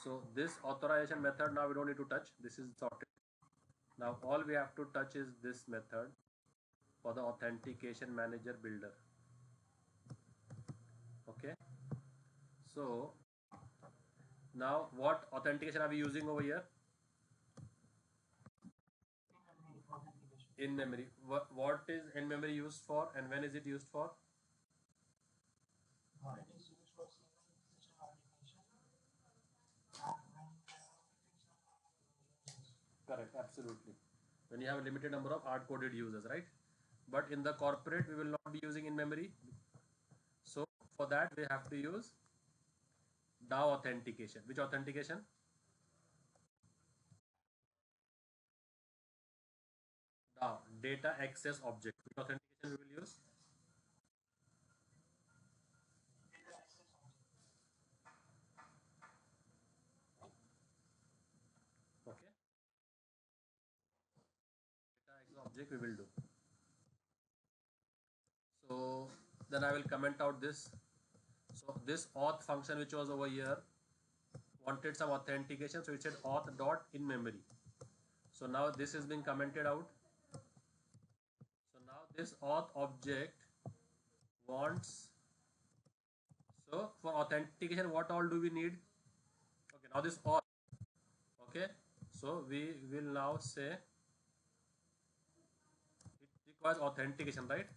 So this authorization method now we don't need to touch. This is sorted. Now all we have to touch is this method for the authentication manager builder. Okay. So now what authentication are we using over here? In memory. What is in memory used for, and when is it used for? Correct, absolutely. When you have a limited number of hard-coded users, right? But in the corporate, we will not be using in memory. So for that, we have to use DAO authentication. Which authentication? DAO, data access object. Which authentication we will use? Okay, data access object we will do. So then I will comment out this. So this auth function which was over here wanted some authentication, so it said auth dot in memory. So now this is being commented out. So now this auth object wants, so for authentication what all do we need? Okay, now this auth. Okay, so we will now say it requires authentication, right?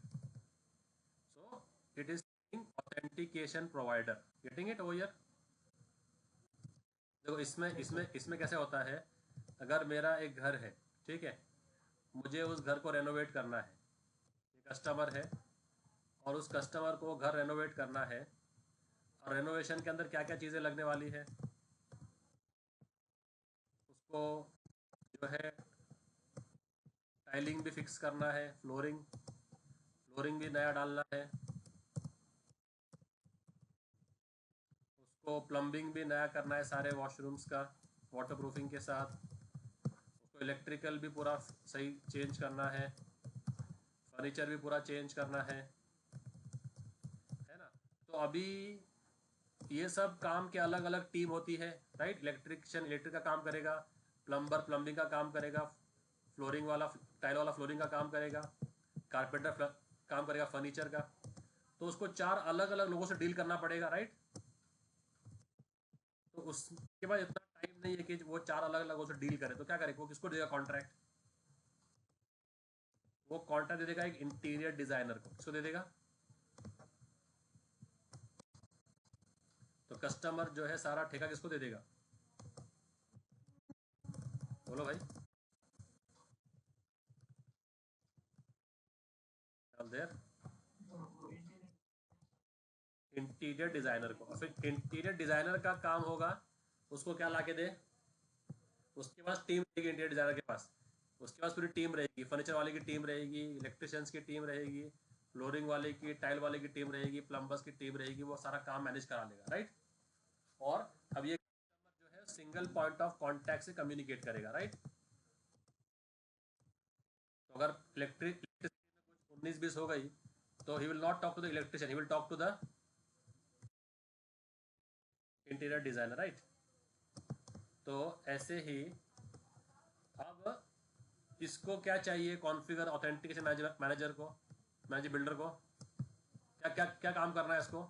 So it is authentication provider. Getting it over here? देखो इसमें इसमें इसमें कैसे होता है, अगर मेरा एक घर है, ठीक है, मुझे उस घर को रेनोवेट करना है, कस्टमर है और उस कस्टमर को घर रेनोवेट करना है, और रेनोवेशन के अंदर क्या क्या चीज़ें लगने वाली है, उसको जो है टाइलिंग भी फिक्स करना है, फ्लोरिंग फ्लोरिंग भी नया डालना है, उसको प्लम्बिंग भी नया करना है सारे वॉशरूम्स का वाटर प्रूफिंग के साथ, उसको इलेक्ट्रिकल भी पूरा सही चेंज करना है, फर्नीचर भी पूरा चेंज करना है ना? तो अभी ये सब काम के अलग अलग टीम होती है, राइट? इलेक्ट्रिशियन इलेक्ट्रिक का काम करेगा, प्लम्बर प्लम्बिंग का काम करेगा, फ्लोरिंग वाला टाइल वाला फ्लोरिंग का काम करेगा, कारपेंटर काम करेगा फर्नीचर का। तो उसको 4 अलग अलग लोगों से डील करना पड़ेगा, राइट? तो उसके बाद इतना टाइम नहीं है कि वो 4 अलग अलग लोगों से डील करे, तो क्या करेगा, वो किसको देगा कॉन्ट्रैक्ट? वो कॉन्ट्रैक्ट दे देगा एक इंटीरियर डिजाइनर को। किसको दे देगा? तो कस्टमर जो है सारा ठेका किसको दे देगा? बोलो भाई। देर इंटीरियर डिजाइनर को, और फिर इंटीरियर डिजाइनर का काम होगा उसको क्या ला के दे, उसके पास टीम रहेगी इंटीरियर डिजाइनर के पास, उसके पास पूरी टीम रहेगी, फर्नीचर वाले की टीम रहेगी, इलेक्ट्रिशियंस की टीम रहेगी, फ्लोरिंग वाले की, टाइल वाले की टीम रहेगी, प्लम्बर्स की टीम रहेगी, वो सारा काम मैनेज करा लेगा, राइट? और अब ये जो है सिंगल पॉइंट ऑफ कॉन्टैक्ट से कम्युनिकेट करेगा, राइट? तो अगर इलेक्ट्रिसिटी में कुछ 19-20 हो गई तो he will not talk to the electrician, he will talk to the interior designer, right? तो ऐसे ही अब इसको क्या चाहिए, कॉन्फ़िगर ऑथेंटिकेशन मैनेजर को, मैनेजर बिल्डर को क्या क्या क्या काम करना है इसको?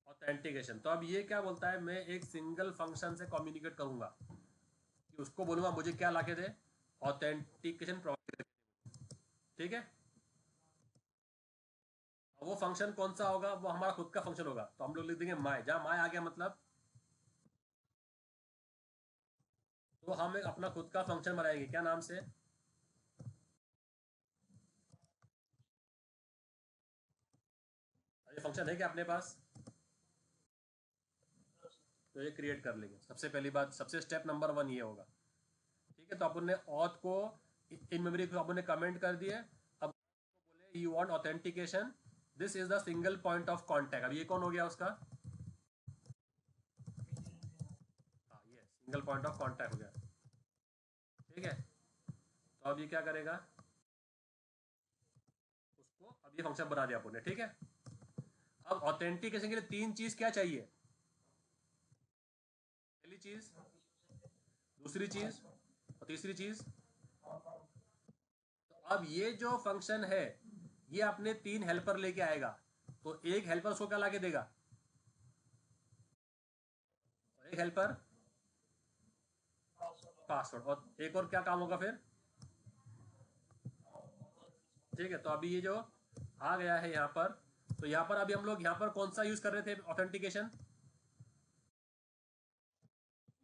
ऑथेंटिकेशन। तो अब ये क्या बोलता है, मैं एक सिंगल फंक्शन से कम्युनिकेट करूंगा कि उसको बोलूंगा मुझे क्या लाके दे, ऑथेंटिकेशन प्रोवाइड, ठीक है? वो फंक्शन कौन सा होगा, वो हमारा खुद का फंक्शन होगा, तो हम लोग लिख देंगे माय। जहां माय आ गया मतलब तो हम एक अपना खुद का फंक्शन बनाएंगे, क्या नाम से? ये फंक्शन है क्या अपने पास? तो ये क्रिएट कर लेंगे। सबसे पहली बात, सबसे स्टेप नंबर 1 ये होगा, ठीक है? तो अपन ने ऑथ को इन मेमोरी को अपन ने कमेंट कर दिया। अब बोले you want authentication, this is the single point of contact. अब ये कौन हो गया उसका? हाँ, ये सिंगल पॉइंट ऑफ कांटेक्ट हो गया, ठीक है? तो अब ये क्या करेगा, उसको अब ये फंक्शन बना दिया अपन ने, ठीक है? अब ऑथेंटिकेशन के लिए 3 चीज क्या चाहिए? चीज, दूसरी चीज और तीसरी चीज। तो अब ये जो फंक्शन है ये अपने 3 हेल्पर लेके आएगा, तो एक हेल्पर उसको क्या लाके देगा, एक हेल्पर पासवर्ड, और एक और क्या काम होगा फिर। ठीक है, तो अभी ये जो आ गया है यहाँ पर, तो यहाँ पर अभी हम लोग यहाँ पर कौन सा यूज कर रहे थे ऑथेंटिकेशन,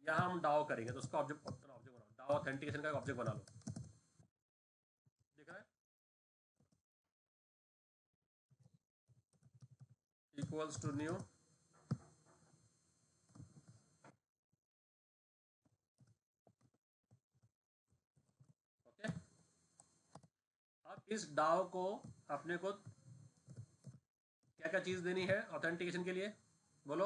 यहाँ हम डाओ करेंगे, तो उसका ऑब्जेक्ट बनाओ, डाओ ऑथेंटिकेशन का ऑब्जेक्ट बना लो, दिख रहा है, इक्वल्स टू न्यू, ओके। अब इस डाओ को अपने को क्या क्या चीज देनी है ऑथेंटिकेशन के लिए, बोलो।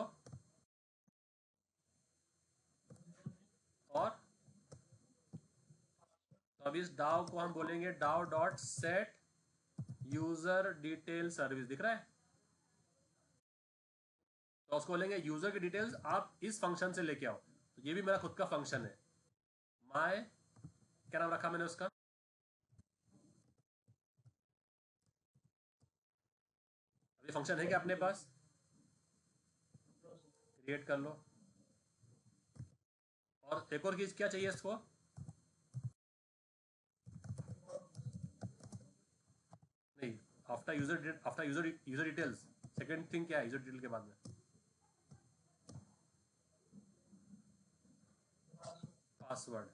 और तो अब इस डाओ को हम बोलेंगे DAO dot set user detail service, दिख रहा है, तो उसको बोलेंगे यूजर की डिटेल्स आप इस फंक्शन से लेके आओ, तो ये भी मेरा खुद का फंक्शन है, माय, क्या नाम रखा मैंने उसका, अभी फंक्शन है क्या अपने पास, क्रिएट कर लो। और एक और चीज क्या चाहिए इसको, नहीं, after user details, second thing क्या है यूजर डिटेल के बाद में, पासवर्ड,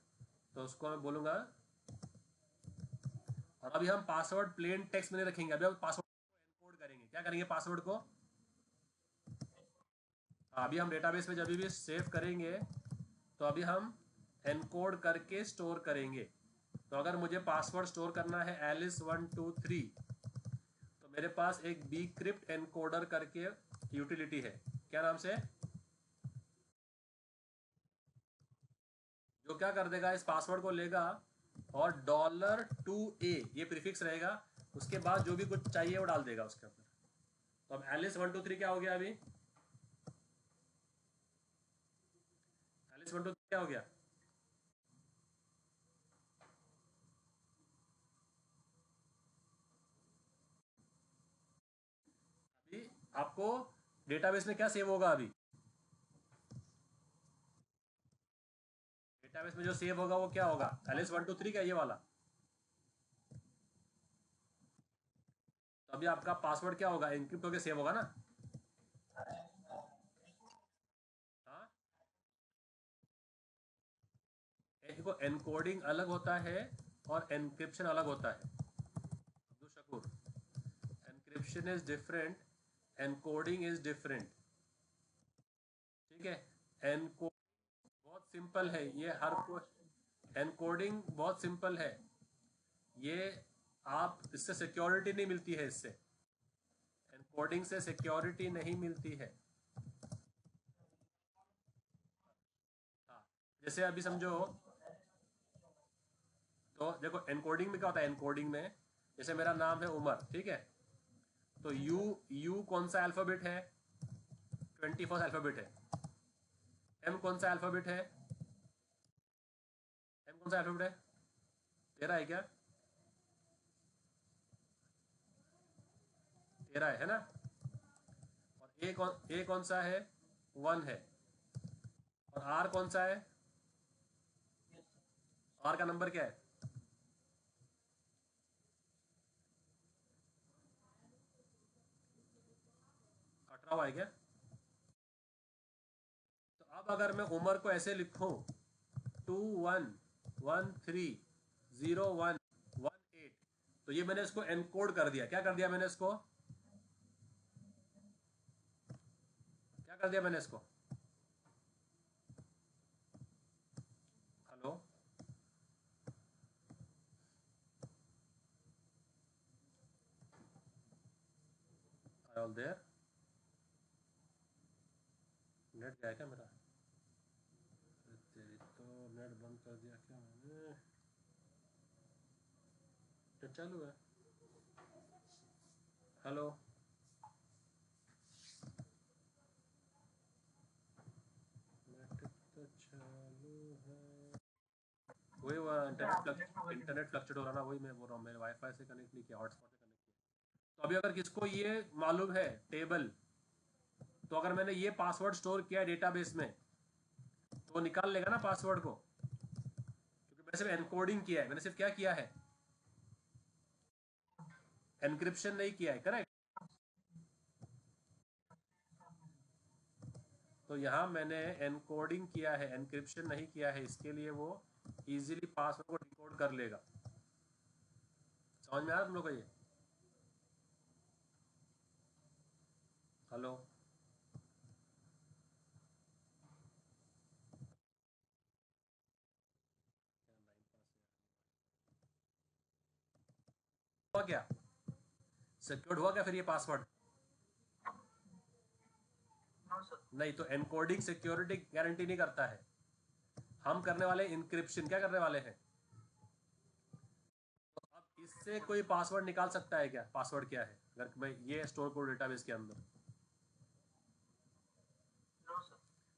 तो उसको मैं बोलूंगा। और अभी हम पासवर्ड प्लेन टेक्स्ट में नहीं रखेंगे, अभी हम पासवर्ड को एनकोड करेंगे, क्या करेंगे पासवर्ड को, अभी हम डेटाबेस में जब भी सेव करेंगे तो अभी हम एनकोड करके स्टोर करेंगे। तो अगर मुझे पासवर्ड स्टोर करना है Alice123, तो मेरे पास एक बी क्रिप्ट एनकोडर करके यूटिलिटी है, क्या नाम से, जो क्या कर देगा, इस पासवर्ड को लेगा और $2a ये प्रीफिक्स रहेगा, उसके बाद जो भी कुछ चाहिए वो डाल देगा उसके अंदर। तो अब Alice123 क्या हो गया, अभी Alice123 क्या हो गया, अभी आपको डेटाबेस में क्या सेव होगा, अभी डेटाबेस में जो सेव होगा वो क्या होगा, Alice123 का ये वाला। तो अभी आपका पासवर्ड क्या होगा, एनक्रिप्ट होकर सेव होगा ना, हाँ। देखो एनकोडिंग अलग होता है और एनक्रिप्शन अलग होता है, Abdul Shakoor, encryption is different, encoding is different, ठीक है। एनकोड बहुत सिंपल है, ये हर कोई, एनकोडिंग बहुत सिंपल है, ये आप इससे सिक्योरिटी नहीं मिलती है, इससे एनकोडिंग से सिक्योरिटी नहीं मिलती है, हाँ। जैसे अभी समझो, तो देखो एनकोडिंग में क्या होता है, एनकोडिंग में जैसे मेरा नाम है उमर, ठीक है, तो यू कौन सा अल्फाबेट है, 21st अल्फाबेट है, एम कौन सा अल्फाबेट है, एम कौन सा अल्फाबेट है, तेरा है क्या, तेरा है ना, और ए कौन सा है, 1 है, और आर कौन सा है, आर का नंबर क्या है, अठारह है क्या। तो अब अगर मैं उमर को ऐसे लिखूं 21130118, तो ये मैंने इसको एनकोड कर दिया, क्या कर दिया मैंने इसको, क्या कर दिया मैंने इसको, hello, I all there, net गया क्या मेरा, तेरी तो नेट बंद कर दिया क्या मैंने, नेट चालू है, हेलो, नेट तो इंटरनेट फ्लक्चुएट हो रहा ना, वही मैं बोल रहा हूँ, मैंने वाईफाई से कनेक्ट नहीं किया, हॉटस्पॉट से कनेक्ट किया। तो अभी अगर किसको ये मालूम है टेबल, तो अगर मैंने ये पासवर्ड स्टोर किया डेटाबेस में तो वो निकाल लेगा ना पासवर्ड को, क्योंकि मैंने सिर्फ एनकोडिंग किया है, मैंने सिर्फ क्या किया है, एनक्रिप्शन नहीं किया है, करेक्ट। तो यहाँ मैंने एनकोडिंग किया है, एनक्रिप्शन नहीं किया है, इसके लिए वो इजीली पासवर्ड को डिकोड कर लेगा। समझ में आ रहा तुम लोग को ये? हेलो, हुआ क्या, सिक्योर्ड हुआ क्या फिर ये पासवर्ड? नहीं, तो एनकोडिंग सिक्योरिटी गारंटी नहीं करता है, हम करने वाले इंक्रिप्शन। क्या करने वाले हैं? तो अब इससे कोई पासवर्ड निकाल सकता है क्या? पासवर्ड क्या है अगर मैं ये स्टोर करूँ डेटाबेस के अंदर?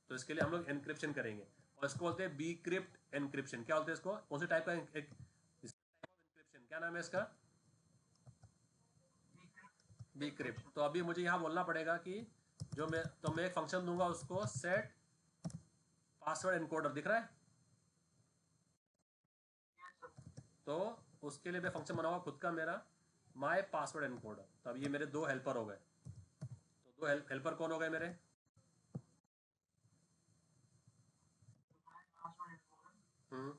तो इसके लिए हम लोग एनक्रिप्शन करेंगे, और इसको बोलते हैं बी क्रिप्ट एनक्रिप्शन। क्या बोलते हैं इसको? कौन से टाइप का एनक्रिप्शन, क्या नाम है इसका? Bcrypt. तो अभी मुझे यहाँ बोलना पड़ेगा कि मैं एक फंक्शन दूंगा उसको, सेट पासवर्ड एनकोडर, दिख रहा है? तो उसके लिए मैं फंक्शन बनाऊंगा खुद का, मेरा माय पासवर्ड एनकोडर। तो अब ये मेरे दो हेल्पर हो गए। तो दो हेल्पर कौन हो गए मेरे? हम्म,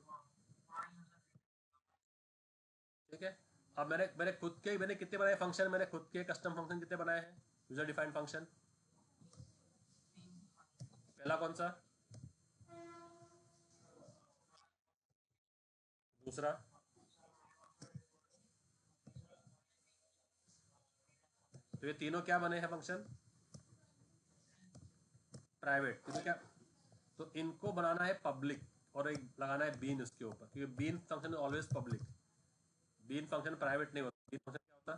ठीक है। अब मैंने खुद के, मैंने कितने बनाए फंक्शन, मैंने खुद के कस्टम फंक्शन कितने बनाए हैं, यूजर डिफाइंड फंक्शन? पहला कौन सा? दूसरा? तो ये तीनों क्या बने हैं फंक्शन? प्राइवेट। तो क्या, तो इनको बनाना है पब्लिक, और एक लगाना है बीन उसके ऊपर, क्योंकि bean function always public, bean function private नहीं होता। बीन फंक्शन क्या होता है?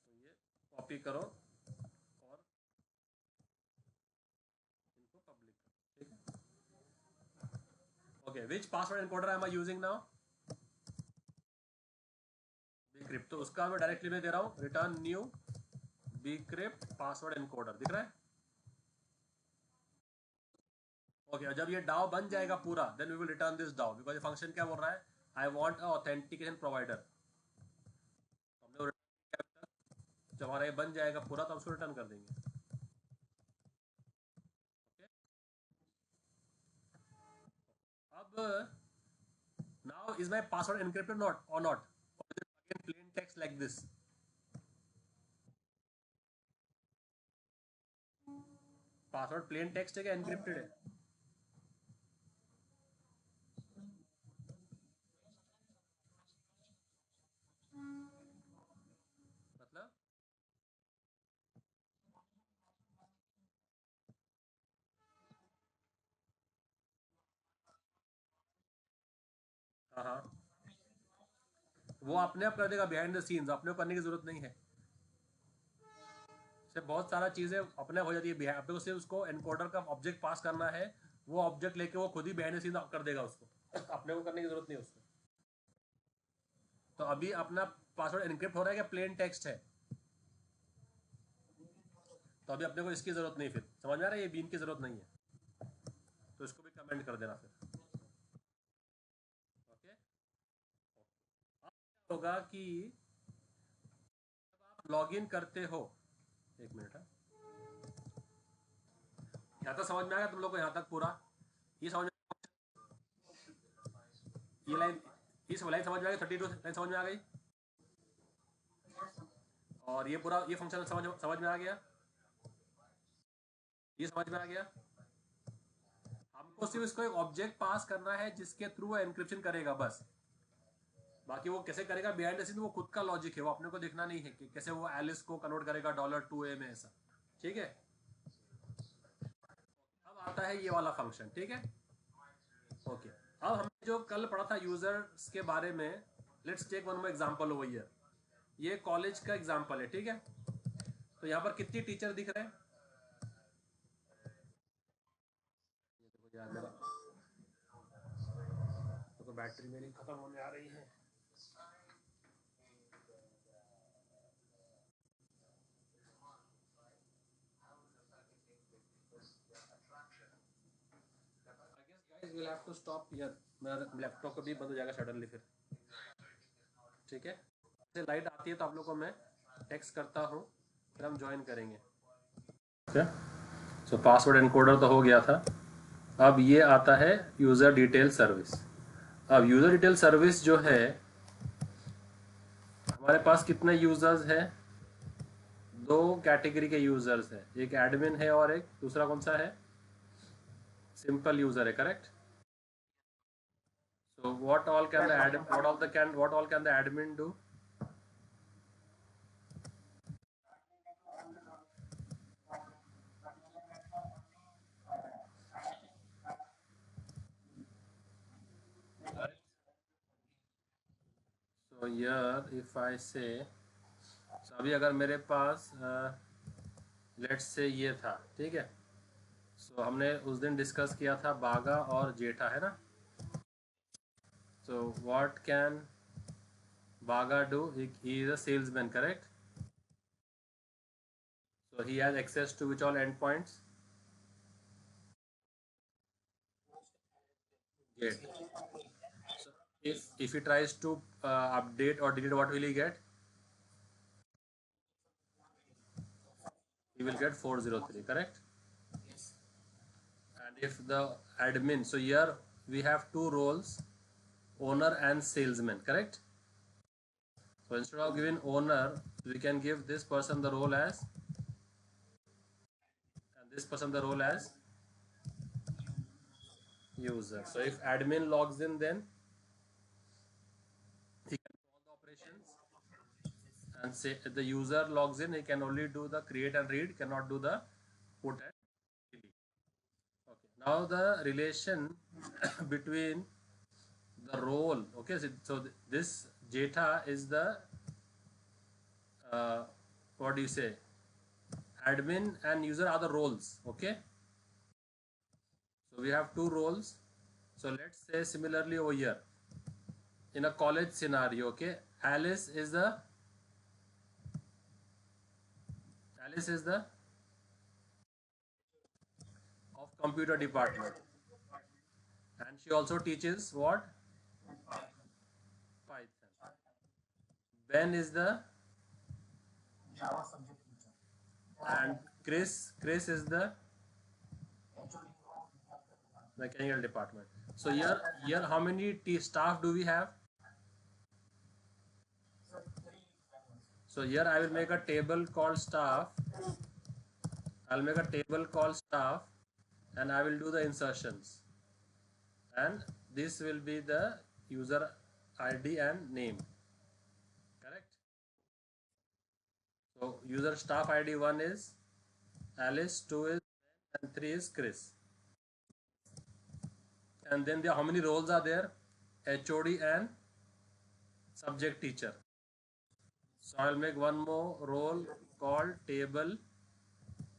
तो ये कॉपी करो और इनको पब्लिक करो, ठीक है। Okay, which password encoder I am using now? bcrypt। तो उसका मैं डायरेक्टली में दे रहा हूँ, return new bcrypt password encoder, दिख रहा है? ओके, जब ये डाउ बन जाएगा पूरा, then we will return this DAO, because ये फंक्शन क्या बोल रहा है, I want a authentication provider. हमने जब हमारा ये बन जाएगा पूरा तो हम उसको रिटर्न कर देंगे। ओके, अब now is my password encrypted not और not, again plain text like this. Password plain text है क्या एनक्रिप्टेड है? मतलब हाँ हाँ, वो अपने आप कर देगा बिहाइंड द सीन्स, अपने को करने की जरूरत नहीं है। से बहुत सारा चीजें अपने आप हो जाती है, अपने को सिर्फ उसको एनकोडर का ऑब्जेक्ट पास करना है, वो ऑब्जेक्ट लेके वो खुद ही बिहाइंड द सीन कर देगा उसको, अपने को करने की जरूरत नहीं है उसको। तो अभी अपना पासवर्ड एनक्रिप्ट हो रहा है क्या प्लेन टेक्स्ट है? तो अभी अपने को इसकी जरूरत नहीं, फिर समझ में आ रहा है, ये बीन की जरूरत नहीं है। तो इसको भी कमेंट कर देना फिर। ओके, अब क्या होगा कि आप लॉग इन करते हो, एक मिनट है, यहाँ तक समझ में आ गया तुम लोग को? यहाँ तक पूरा ये समझ में, ये लाइन, इस लाइन समझ में आ गई, 32 लाइन समझ में आ गई, और ये पूरा ये फंक्शन समझ में आ गया, ये समझ में आ गया। हमको सिर्फ इसको एक ऑब्जेक्ट पास करना है जिसके थ्रू वो एनक्रिप्शन करेगा बस। बाकी वो कैसे करेगा बिहाइंड द सीन, वो खुद का लॉजिक है, वो अपने को देखना नहीं है कि कैसे वो एलिस को कन्वर्ट करेगा $2A में, ऐसा। ठीक है, अब आता है ये वाला फंक्शन, ठीक है। ओके, अब हमने जो कल पढ़ा था यूजर्स के बारे में, let's take one more example over here. ये कॉलेज का एग्जांपल है, ठीक है। तो यहाँ पर कितनी टीचर दिख रहे हैं? ये देखो यार मेरा, बैटरी मेरी खत्म होने आ रही है। We'll have to stop here. मेरा लैपटॉप कभी बंद हो जाएगा सडनली फिर, ठीक है। जैसे लाइट आती है तो आप लोग को मैं टेक्स्ट करता हूँ, फिर हम ज्वाइन करेंगे। ओके, सो पासवर्ड एनकोडर तो हो गया था। अब ये आता है यूज़र डिटेल सर्विस। अब यूज़र डिटेल सर्विस जो है, हमारे पास कितने यूज़र्स हैं? दो कैटेगरी के यूज़र्स हैं, एक एडमिन है और एक दूसरा कौन सा है? सिंपल यूज़र है, correct. So what all can the admin, what all can the admin do? So here if I say, so अभी अगर मेरे पास लेट्स से ये था, ठीक है। सो हमने उस दिन डिस्कस किया था बागा और जेठा, है ना। सो व्हाट कैन बागा do? He is a salesman, correct. So he has access to which all endpoints? Gate. So if he tries to update or delete, what will he get? He will get 403, correct. And if the admin, so here we have two roles, owner and salesman, correct. So instead of giving owner, we can give this person the role as, and this person the role as user. So if admin logs in, then he can do all the operations, and say if the user logs in, he can only do the create and read, cannot do the put and delete. Okay, now the relation between the role, okay, so this Jeta is the what do you say, admin and user are the roles, okay. So we have two roles. So let's say similarly over here in a college scenario, okay, Alice is the of computer department, and she also teaches what? Python. Ben is the, and Chris is the mechanical department. So here how many staff do we have? So here I will make a table called staff. I'll make a table called staff, and I will do the insertions, and this will be the user ID and name, correct. So user staff ID 1 is Alice, 2 is Ben, and 3 is Chris. And then how many roles are there? HOD and subject teacher. So I'll make one more role called table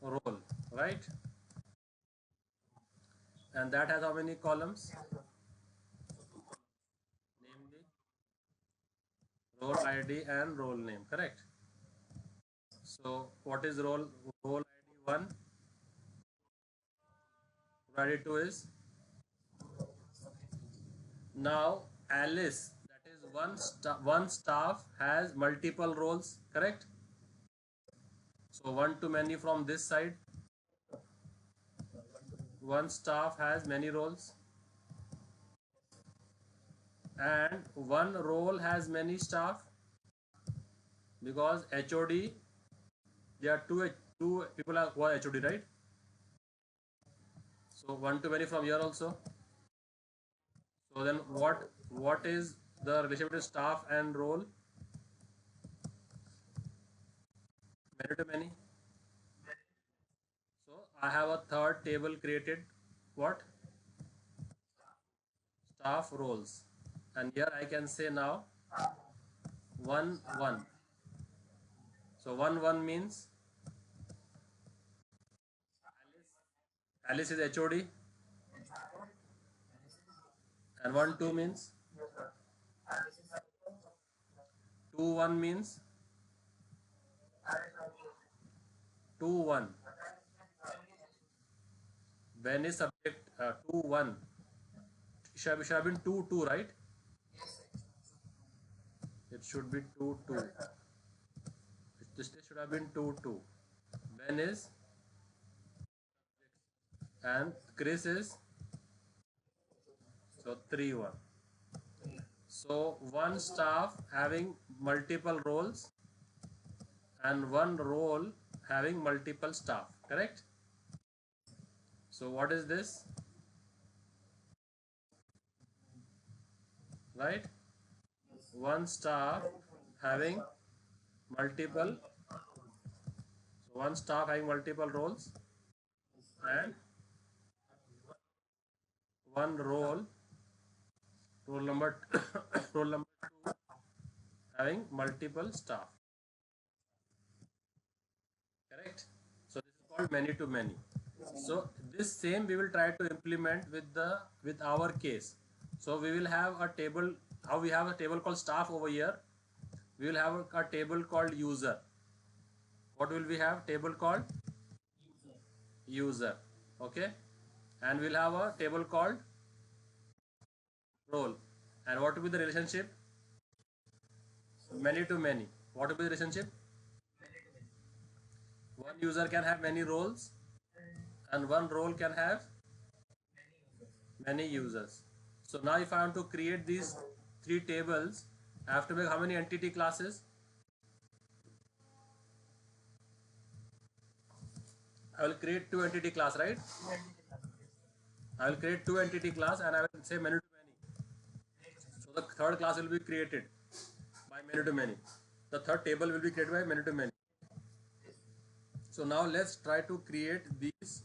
role, right? And that has how many columns? Namely role ID and role name, correct. So what is role ID 1? Role ID 2 is, now Alice, that is one staff has multiple roles, correct. So one to many from this side, one staff has many roles, and one role has many staff, because HOD, there are two people who are HOD, right. So one to many from here also. So then what is the relation between staff and role? Many to many. So I have a third table created, what? Staff roles. And here I can say now 1 1. So 1 1 means Alice is HOD, and 1 2 means Two one means 2 1. When is subject 2 1? Should have been 2 2, right? It should be 2 2. This should have been 2 2. Ben is and Chris is so 3 1. So one staff having multiple roles and one role having multiple staff, correct? So what is this? Right? One staff having multiple, so one staff having multiple roles and one role number role number 2 having multiple staff, correct? So this is called many to many. So this same we will try to implement with our case. So we will have a table, how we have a table called staff over here, we will have a table called user. What will we have? Table called user. Okay, and we'll have a table called role. And what will be the relationship? Many to many. What will be the relationship? One user can have many roles and one role can have many users. So now if I want to create these three tables, I have to make how many entity classes? I will create two entity class, right? I will create two entity class and I will say many to many. So the third class will be created by many to many. The third table will be created by many to many. So now let's try to create these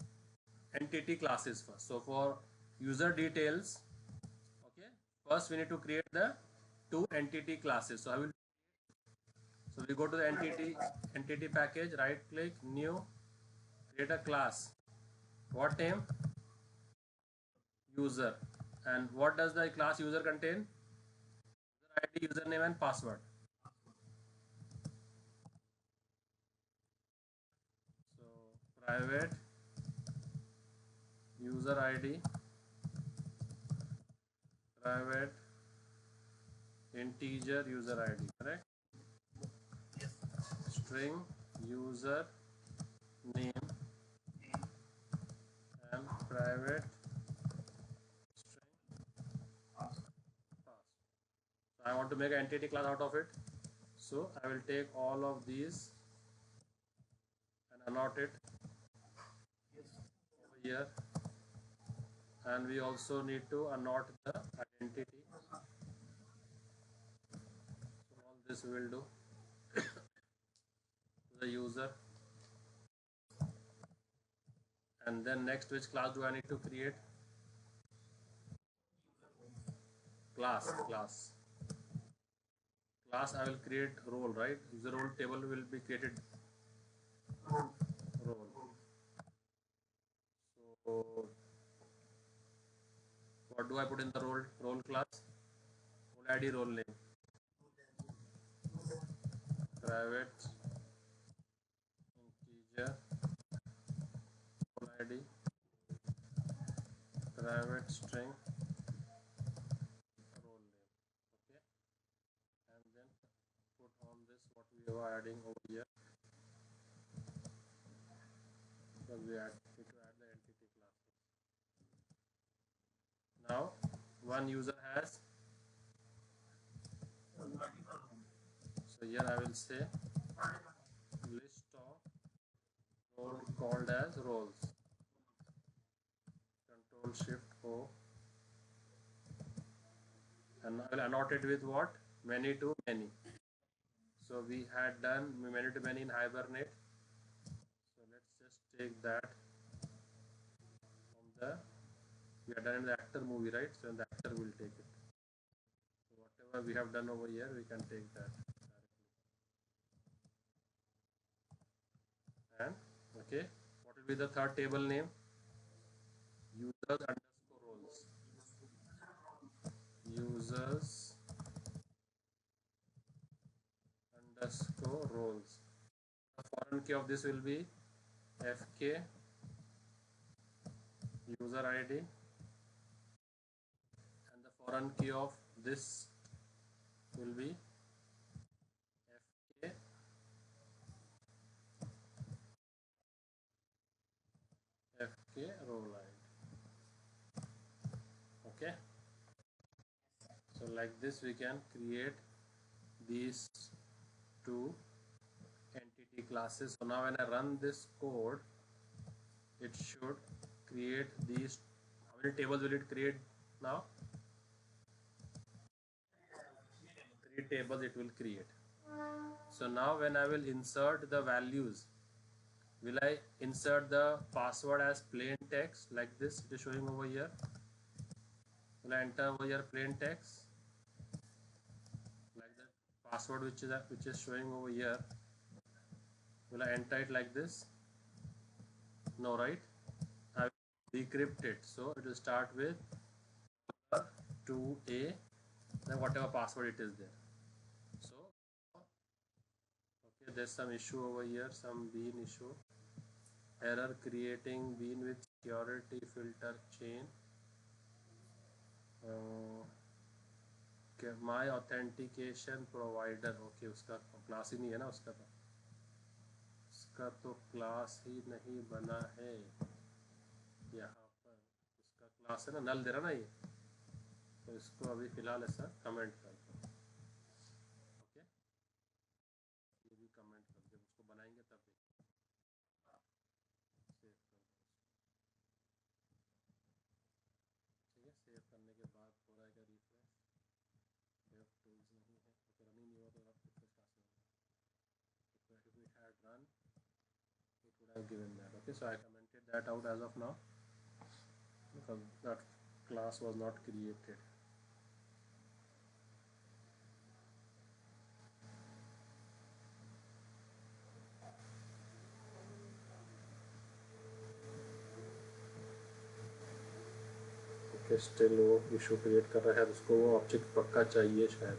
entity classes first. So for user details, okay, first we need to create the two entity classes. So we go to the entity package, right click, new, create a class. What name? User. And what does the class user contain? User ID, username and password. So private user ID, private integer user ID, correct? String user name and private string pass. So I want to make an entity class out of it. So I will take all of these and annotate it over here. And we also need to annotate the identity. So all this we will do to the user. And then next, which class do I need to create? Class. Class I will create role, right? User role table will be created role. So what do I put in the role class? Role ID, role name, private integer role ID, private string role name. Okay, and then put on this what we are adding over here, because we need to add the entity classes. Now one user has, so here I will say list of role called as roles. Control Shift O, and I will annotate with what? Many to many. So we had done many to many in Hibernate. So let's just take that from the, we have done in the actor movie, right? So the actor will take it. So whatever we have done over here, we can take that directly. And okay, what will be the third table name? Users underscore roles. Users underscore roles. The foreign key of this will be fk user id, and the foreign key of this will be fk role id. Okay, so like this we can create these two entity classes. So now when I run this code, it should create these. How many tables will it create now? 3 tables it will create. So now when I will insert the values, will I insert the password as plain text like this? It is showing over here. Will I enter over here plain text like that? Password which is showing over here. Will I enter it like this? No, right? I will decrypt it. So it will start with 2A, then whatever password it is there. So okay, there's some issue over here, some bean issue. Error creating bean with security filter chain. My authentication provider. Okay, उसका class ही नहीं है ना, उसका तो class ही नहीं बना है यहाँ पर। उसका क्लास है ना, नल दे रहा ना ये, तो इसको अभी फिलहाल ऐसा कमेंट कर दो। ओके, ये भी कमेंट कर दो, उसको बनाएंगे तब सेव कर दो। ठीक है, सेव करने के बाद हो रहा है रिफ्रेश। वेब टूल्स नहीं है, तो रनिंग नहीं हुआ तो आप रिफ्रेश कहाँ से होगा? If it had run, it would have given that. Okay, so I commented that out as of now because that class was not created. Okay, still वो इशू क्रिएट कर रहा है, उसको वो ऑब्जेक्ट पक्का चाहिए, शायद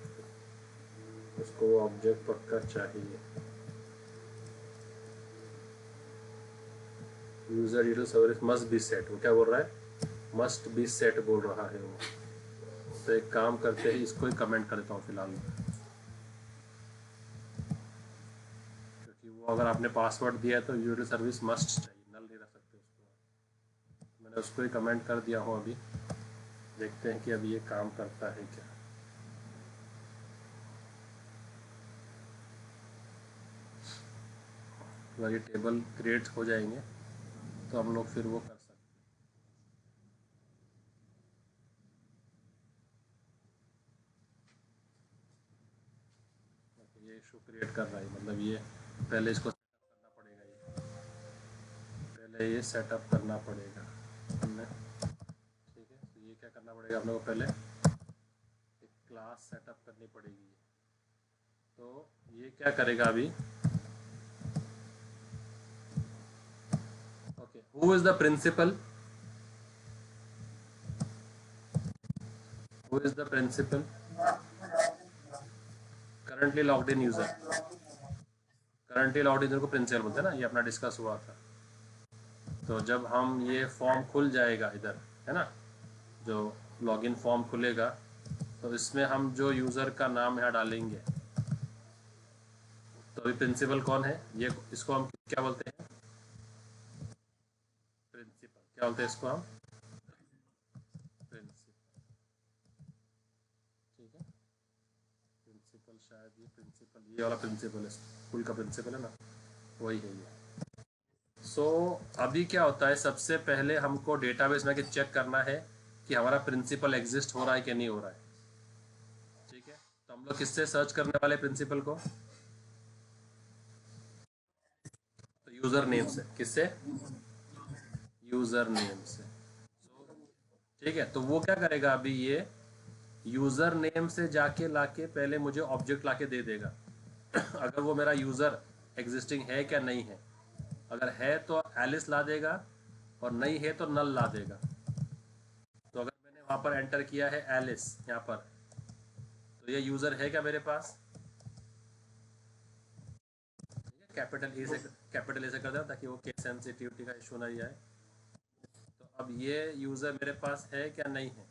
उसको वो ऑब्जेक्ट पक्का चाहिए। User detail service must be set, वो क्या बोल रहा है? मस्ट बी सेट बोल रहा है वो। तो एक काम करते हैं, इसको ही कमेंट कर देता हूँ फिलहाल, क्योंकि वो अगर आपने पासवर्ड दिया है तो यूजर सर्विस मस्ट चाहिए, नल नहीं रख सकते उसको। मैंने उसको ही कमेंट कर दिया हूँ। अभी देखते हैं कि अभी ये काम करता है क्या। अगर ये टेबल क्रिएट हो जाएंगे तो हम लोग फिर वो कर सकते हैं। ये इशू क्रिएट कर रहा है, मतलब ये पहले इसको सेटअप करना पड़ेगा, ये पहले ये सेटअप करना पड़ेगा हमने। ठीक है, तो ये क्या करना पड़ेगा हम लोग को? पहले एक क्लास सेटअप करनी पड़ेगी। तो ये क्या करेगा अभी? Okay, who is the principal? Who is the principal? Currently logged in user. Currently logged in को प्रिंसिपल बोलते हैं ना, ये अपना डिस्कस हुआ था। तो जब हम ये फॉर्म खुल जाएगा इधर, है ना, जो लॉगिन फॉर्म खुलेगा, तो इसमें हम जो यूज़र का नाम यहाँ डालेंगे, तो अभी प्रिंसिपल कौन है? ये इसको हम क्या बोलते हैं? प्रिंसिपल। क्या बोलते हैं इसको हम? प्रिंसिपल। ठीक है, प्रिंसिपल, शायद ये प्रिंसिपल, ये वाला प्रिंसिपल है, स्कूल का प्रिंसिपल है ना, वही है ये। सो अभी क्या होता है, सबसे पहले हमको डेटाबेस में चेक करना है कि हमारा प्रिंसिपल एग्जिस्ट हो रहा है कि नहीं हो रहा है। ठीक है, तो हम लोग किससे सर्च करने वाले प्रिंसिपल को? तो यूजर नेम से। किससे? यूजर नेम से। ठीक है, तो वो क्या करेगा अभी? ये यूजर नेम से जाके लाके पहले मुझे ऑब्जेक्ट लाके दे देगा अगर वो मेरा यूजर एग्जिस्टिंग है क्या नहीं है। अगर है तो एलिस ला देगा, और नहीं है तो नल ला देगा। तो अगर मैंने वहां पर एंटर किया है एलिस यहाँ पर, तो ये यूजर है क्या मेरे पास? कैपिटल ए से कर देना ताकि वो केस सेंसिटिविटी का इशू नहीं आए। तो अब ये यूज़र मेरे पास है क्या नहीं है,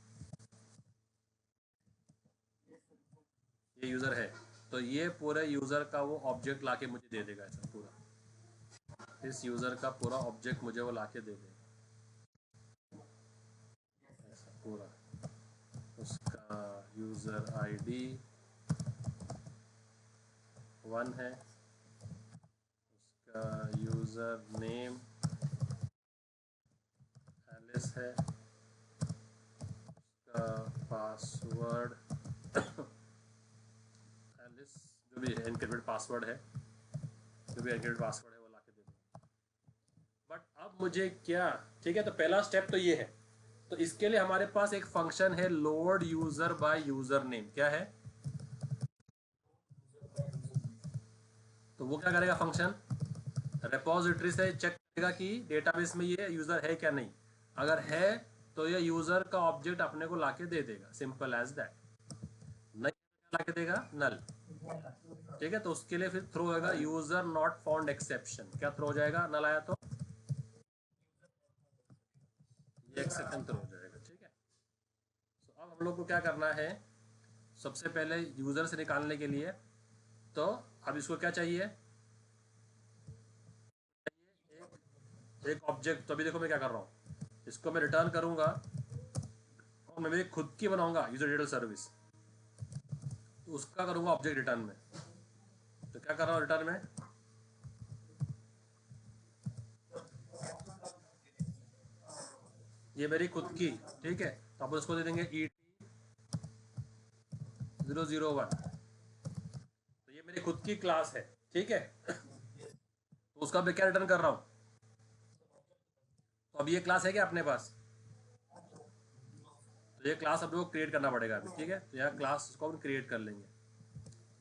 ये यूज़र है, तो ये पूरे यूज़र का वो ऑब्जेक्ट लाके मुझे दे देगा, ऐसा पूरा इस यूज़र का पूरा ऑब्जेक्ट मुझे वो लाके दे देगा, ऐसा पूरा उसका यूज़र आईडी 1 है, उसका यूज़र नेम एलिस है, उसका पासवर्ड एलिस जो भी है, एनक्रिप्टेड पासवर्ड है, जो भी एनक्रिप्टेड पासवर्ड है वो लाके दे दूँगा। बट अब मुझे क्या, ठीक है, तो पहला स्टेप तो ये है। तो इसके लिए हमारे पास एक फंक्शन है load user by user name. क्या है? तो वो क्या करेगा फंक्शन, रेपोजिटरी से चेक करेगा कि डेटाबेस में ये यूज़र है क्या नहीं। अगर है तो ये यूज़र का ऑब्जेक्ट अपने को लाके दे देगा, सिंपल एज दैट। नहीं लाके देगा नल, ठीक है। तो उसके लिए फिर थ्रो होगा यूज़र नॉट फाउंड एक्सेप्शन। क्या थ्रो हो जाएगा? नल आया तो ये एक्सेप्शन थ्रो हो जाएगा, ठीक है। तो अब हम लोग को क्या करना है, सबसे पहले यूज़र से निकालने के लिए, तो अब इसको क्या चाहिए, एक ऑब्जेक्ट। तो अभी देखो मैं क्या कर रहा हूँ, इसको मैं रिटर्न करूंगा और मैं मेरी खुद की बनाऊंगा यूजर डिटेल सर्विस, तो उसका करूंगा ऑब्जेक्ट रिटर्न में। तो क्या कर रहा हूँ रिटर्न में, ये मेरी खुद की, ठीक है। तो आप उसको दे देंगे ET001, तो ये मेरी खुद की क्लास है, ठीक है। तो उसका मैं क्या रिटर्न कर रहा हूँ, तो अब ये क्लास है क्या अपने पास, तो ये क्लास अपने को क्रिएट करना पड़ेगा अभी, ठीक है। तो यहाँ क्लास को हम क्रिएट कर लेंगे,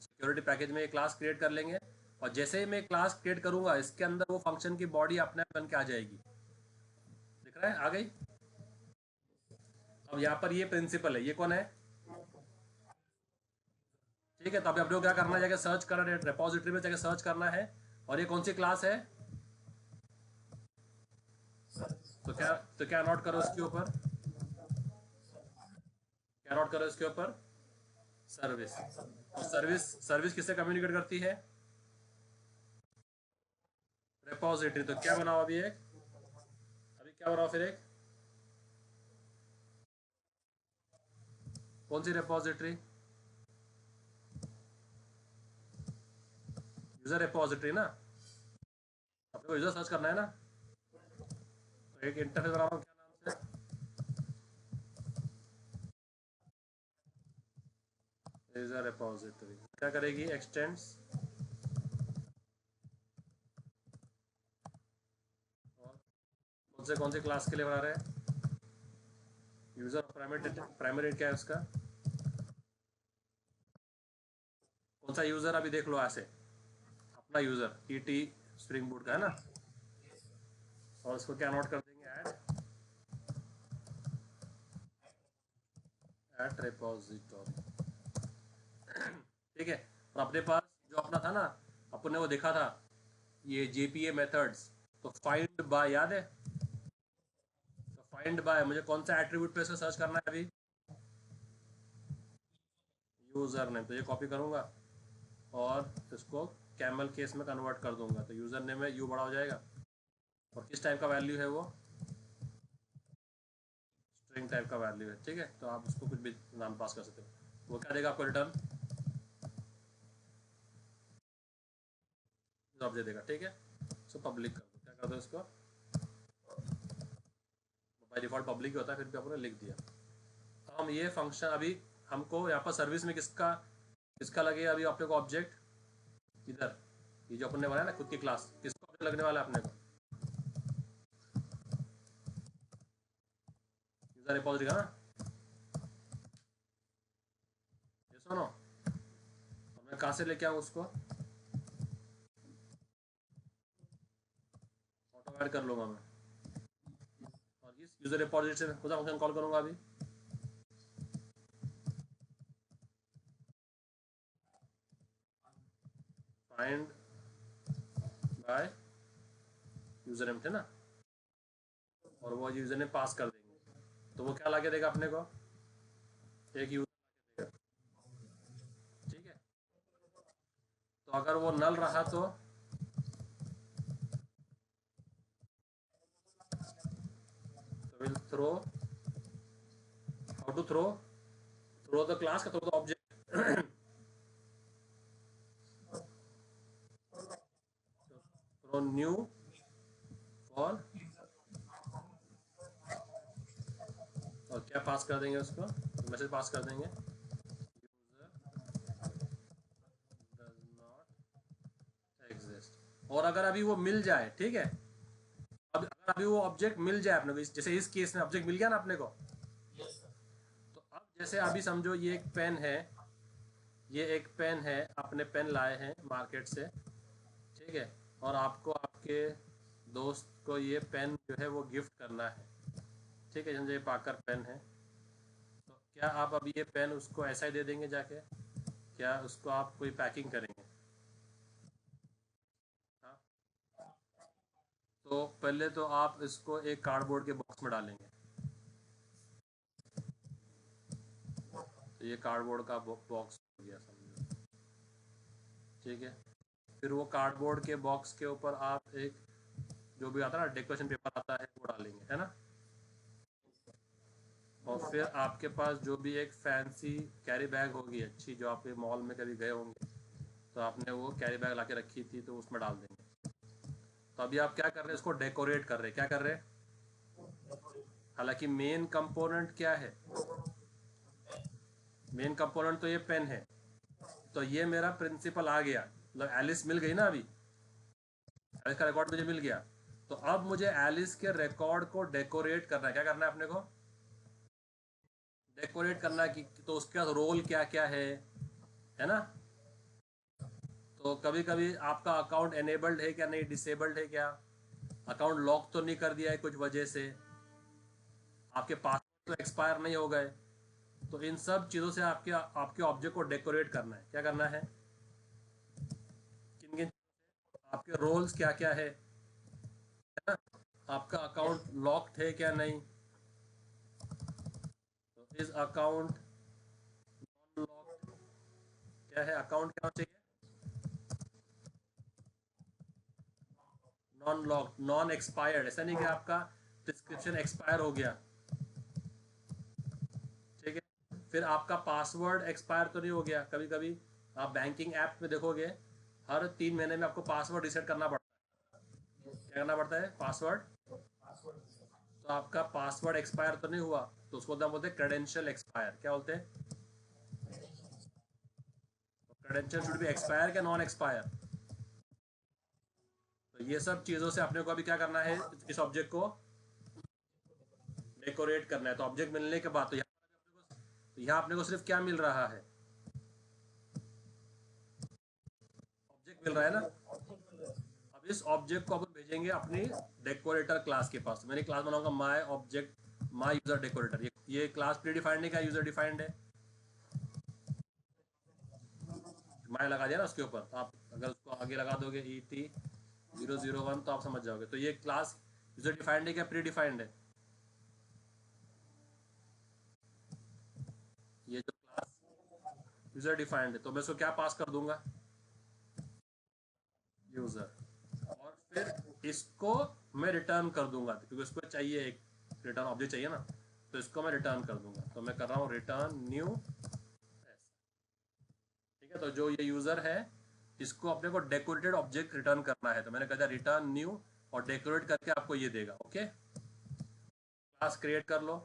सिक्योरिटी पैकेज में ये क्लास क्रिएट कर लेंगे। और जैसे ही मैं क्लास क्रिएट करूंगा, इसके अंदर वो फंक्शन की बॉडी अपने आप बन के आ जाएगी। दिख रहा है? आ गई। अब यहाँ पर ये प्रिंसिपल है, ये कौन है, ठीक है। तो अभी अपने को क्या करना है, जाके सर्च करना है, रेपोजिटरी में जाके सर्च करना है। और ये कौन सी क्लास है, तो क्या नोट करो इसके ऊपर, क्या नोट करो इसके ऊपर, सर्विस। और सर्विस सर्विस किससे कम्युनिकेट करती है, रेपोजिटरी। तो क्या बनाओ अभी एक, अभी क्या बनाओ फिर एक, कौन सी रेपोजिटरी, यूजर रेपोजिटरी ना, अपने को यूजर सर्च करना है ना। तो एक इंटरफेस बना रहा हूँ, क्या नाम से, यूजर रेपोजिटरी। क्या करेगी, एक्सटेंड्स, और कौन से क्लास के लिए बना रहे हैं, यूजर प्राइमरी क्या है उसका, कौन सा यूजर, अभी देख लो ऐसे, अपना यूजर ET स्प्रिंग बूट का है ना। और उसको क्या नोट कर देंगे, ऐड रेपोजिटरी, ठीक है। और अपने पास जो अपना था ना, अपन ने वो देखा था ये JPA मेथड्स, तो फाइंड बाय याद है, तो फाइंड बाय मुझे कौन सा एट्रीब्यूट पे इसको सर्च करना है अभी, यूजर नेम। तो ये कॉपी करूंगा और इसको कैमल केस में कन्वर्ट कर दूंगा, तो यूजर नेम में यू बड़ा हो जाएगा। और किस टाइप का वैल्यू है वो, स्ट्रिंग टाइप का वैल्यू है, ठीक है। तो आप उसको कुछ भी नाम पास कर सकते हो। वो क्या देगा आपको, रिटर्न जॉब दे देगा, ठीक है। सो पब्लिक कर दो, क्या कर दो इसको, बाय डिफॉल्ट पब्लिक ही होता है, फिर भी आपने लिख दिया। तो हम ये फंक्शन अभी, हमको यहाँ पर सर्विस में किसका किसका लगेगा अभी अपने को ऑब्जेक्ट, इधर ये जो अपने बनाया ना खुद की क्लास, किसको ऑब्जेक्ट लगने वाला है अपने को, यूजर रिपोजिटरी का ना। ये सुनो, मैं कहाँ से लेके आऊँ उसको, ऑटो ऐड कर लूँगा मैं, और इस यूजर रिपोजिटरी से खुद फंक्शन कॉल करूँगा अभी, फाइंड बाय यूजर नेम थे ना, और वो यूजर नेम पास कर देंगे, तो वो क्या लाके देगा अपने को, एक यूजर देगा। ठीक है, तो अगर वो नल रहा तो will throw, how to throw the class का, throw the object, throw new for, और क्या पास कर देंगे उसको, मैसेज पास कर देंगे, डज नॉट एग्जिस्ट। और अगर अभी वो मिल जाए, ठीक है, अब अगर अभी वो ऑब्जेक्ट मिल जाए अपने को, जैसे इस केस में ऑब्जेक्ट मिल गया ना अपने को, तो अब जैसे अभी समझो ये एक पेन है, ये एक पेन है, अपने पेन लाए हैं मार्केट से, ठीक है, और आपको आपके दोस्त को ये पेन जो है वो गिफ्ट करना है, ठीक है, जैसे ये पाकर पेन है, तो क्या आप अभी ये पेन उसको ऐसा ही दे देंगे जाके, क्या उसको आप कोई पैकिंग करेंगे? हाँ, तो पहले तो आप इसको एक कार्डबोर्ड के बॉक्स में डालेंगे, तो ये कार्डबोर्ड का बॉक्स हो गया समझो, ठीक है, फिर वो कार्डबोर्ड के बॉक्स के ऊपर आप एक जो भी आता है ना डेकोरेशन पेपर आता है वो डालेंगे, है ना, और फिर आपके पास जो भी एक फैंसी कैरी बैग होगी अच्छी, जो आप मॉल में कभी गए होंगे तो आपने वो कैरी बैग ला के रखी थी, तो उसमें डाल देंगे। तो अभी आप क्या कर रहे हैं, इसको डेकोरेट कर रहे हैं, क्या कर रहे हैं, हालांकि मेन कंपोनेंट क्या है, मेन कंपोनेंट तो ये पेन है, तो ये मेरा प्रिंसिपल आ गया, मतलब एलिस मिल गई ना, अभी एलिस का रिकॉर्ड मुझे मिल गया, तो अब मुझे एलिस के रिकॉर्ड को डेकोरेट करना है, क्या करना है अपने को, डेकोरेट करना है कि, तो उसका रोल क्या क्या है ना, तो कभी कभी आपका अकाउंट एनेबल्ड है क्या नहीं, डिसेबल्ड है क्या, अकाउंट लॉक तो नहीं कर दिया है कुछ वजह से, आपके पासवर्ड तो एक्सपायर नहीं हो गए, तो इन सब चीज़ों से आपके आपके ऑब्जेक्ट को डेकोरेट करना है, क्या करना है, किन किन, आपके रोल्स क्या क्या है ना, आपका अकाउंट लॉक्ड है क्या नहीं, तो इस अकाउंट नॉन लॉक्ड, क्या है अकाउंट क्या चाहिए, नॉन लॉक्ड, नॉन एक्सपायर्ड, ऐसा नहीं कि आपका प्रिस्क्रिप्शन एक्सपायर हो गया, ठीक है, फिर आपका पासवर्ड एक्सपायर तो नहीं हो गया, कभी कभी आप बैंकिंग ऐप में देखोगे हर 3 महीने में आपको पासवर्ड रिसेट करना पड़ता है, क्या करना पड़ता है, पासवर्ड, तो आपका पासवर्ड एक्सपायर तो नहीं हुआ, तो उसको बोलते हैं क्रेडेंशियल एक्सपायर, क्या बोलते हैं, क्रेडेंशियल शुड बी एक्सपायर क्या नॉन एक्सपायर, तो ये सब चीज़ों से अपने को अभी क्या करना है, इस ऑब्जेक्ट को डेकोरेट करना है, तो ऑब्जेक्ट मिलने के बाद तो यहाँ अपने को सिर्फ क्या मिल रहा है, ऑब्जेक्ट मिल रहा है ना, अब इस ऑब्जेक्ट को अपन भेजेंगे अपनी डेकोरेटर क्लास के पास, मैंने क्लास बनाऊंगा my object my user decorator, ये क्लास प्री डिफाइंड है क्या यूजर डिफाइंड है, माय लगा दिया ना उसके ऊपर, तो आप अगर उसको आगे लगा दोगे ET001 तो आप समझ जाओगे, तो ये क्लास यूजर डिफाइंड है क्या प्री डिफाइंड है, ये जो क्लास यूजर डिफाइंड है, तो मैं इसको क्या पास कर दूंगा, यूजर, और फिर इसको मैं रिटर्न कर दूंगा क्योंकि उसको चाहिए एक रिटर्न ऑब्जेक्ट चाहिए ना, तो इसको मैं रिटर्न कर दूंगा, तो मैं कर रहा हूँ रिटर्न न्यू, ठीक है, तो जो ये यूजर है इसको अपने को डेकोरेटेड ऑब्जेक्ट रिटर्न करना है, तो मैंने कहा था रिटर्न न्यू और डेकोरेट करके आपको ये देगा, ओके, क्लास क्रिएट कर लो,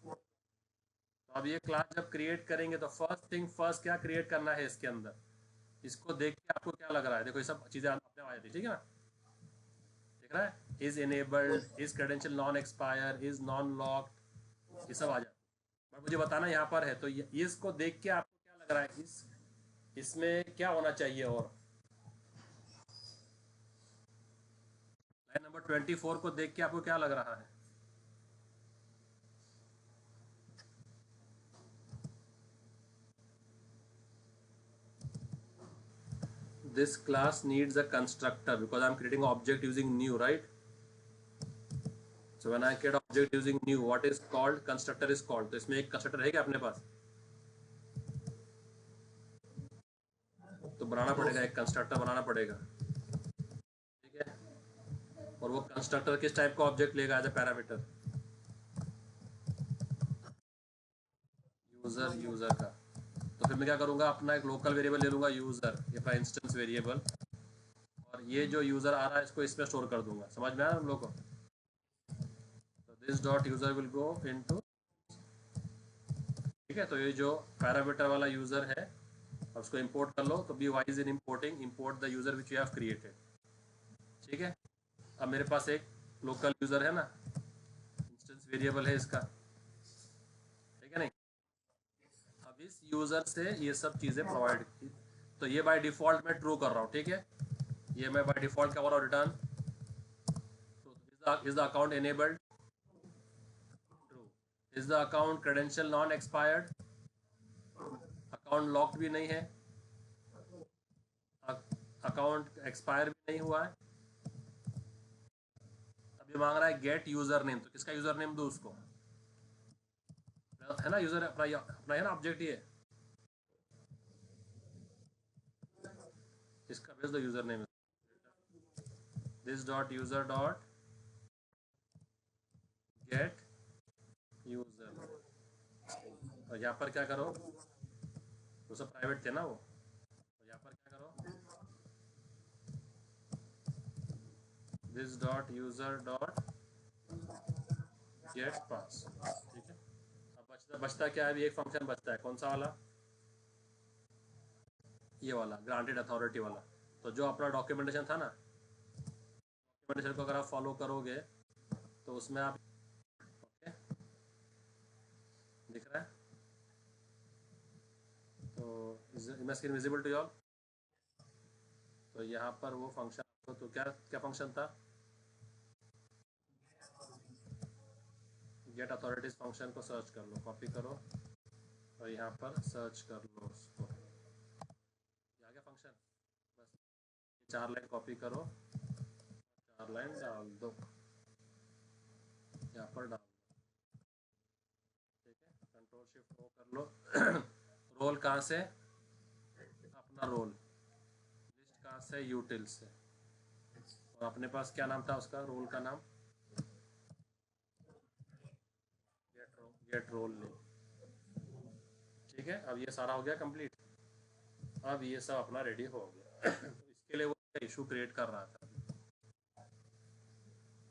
तो अब ये क्लास जब क्रिएट करेंगे तो फर्स्ट थिंग फर्स्ट क्या क्रिएट करना है इसके अंदर, इसको देख के आपको क्या लग रहा है, देखो ये सब चीज़ें अपने आ जाती है, ठीक है ना, दिख रहा है, is enabled, is credential non expire, is non locked, ये सब आ जाता है, बट मुझे बताना यहाँ पर है, तो ये इसको देख के आपको क्या लग रहा है, इसमें क्या होना चाहिए, और लाइन नंबर 24 को देख के आपको क्या लग रहा है, this class needs a constructor because I'm creating an object using new, right? So when I create object using new, what is called? Constructor is called. तो इसमें एक constructor है क्या अपने पास? तो बनाना पड़ेगा, एक constructor बनाना पड़ेगा, ठीक है? और वो constructor किस टाइप का ऑब्जेक्ट लेगा एज ए पैरामीटर? यूजर का। तो फिर मैं क्या करूँगा, अपना एक लोकल वेरिएबल ले लूँगा यूजर, ये अपना इंस्टेंस वेरिएबल, और ये जो यूजर आ रहा है इसको इसमें स्टोर कर दूंगा। समझ में आया हम लोग को? तो this dot user will go into, ठीक है? तो ये जो पैरामीटर वाला यूजर है और उसको इंपोर्ट कर लो। तो be wise in importing, import the user which you have created, ठीक है? अब मेरे पास एक लोकल यूजर है ना, इंस्टेंस वेरिएबल है इसका, ठीक है नहीं? अब इस यूजर से ये सब चीज़ें प्रोवाइड की, तो ये बाय डिफॉल्ट मैं ट्रू कर रहा हूँ, ठीक है? ये मैं बाय डिफॉल्ट क्या कर रहा हूँ, return is the account enabled, true. Is the account credential non expired, account locked भी नहीं है, अकाउंट एक्सपायर भी नहीं हुआ है। अब ये मांग रहा है गेट यूजर नेम, तो किसका यूजर नेम दूं उसको? है ना यूजर, अपना है ना ऑब्जेक्ट, ये इसका भेज दो user name, this dot user dot gate user, और यहाँ पर क्या करो, वो सब प्राइवेट थे ना वो, तो यहाँ पर क्या करो, this dot user dot get pass, ठीक है? अब बचता क्या है, अभी एक फंक्शन बचता है, कौन सा वाला? ये वाला ग्रांटेड अथॉरिटी वाला। तो जो अपना डॉक्यूमेंटेशन था ना, डॉक्यूमेंटेशन को अगर आप फॉलो करोगे तो उसमें आप, ओके दिख रहा है? तो image screen visible to all. तो यहाँ पर वो फंक्शन, तो क्या क्या फंक्शन था? गेट अथॉरिटीज फंक्शन को सर्च कर लो, कॉपी करो और यहाँ पर सर्च कर लो उसको, ये आ गया फंक्शन। बस 4 लाइन कॉपी करो, 4 लाइन डाल दो, यहाँ पर डाल दो, ठीक है? कंट्रोल शिफ्ट ओ कर लो। रोल कहाँ से? अपना रोल। लिस्ट कहाँ से? यूटिल से। और अपने पास क्या नाम था उसका, रोल का नाम? गेट रोल नेम, ठीक है? अब ये सारा हो गया कंप्लीट, अब ये सब अपना रेडी हो गया। तो इसके लिए वो इशू क्रिएट कर रहा था,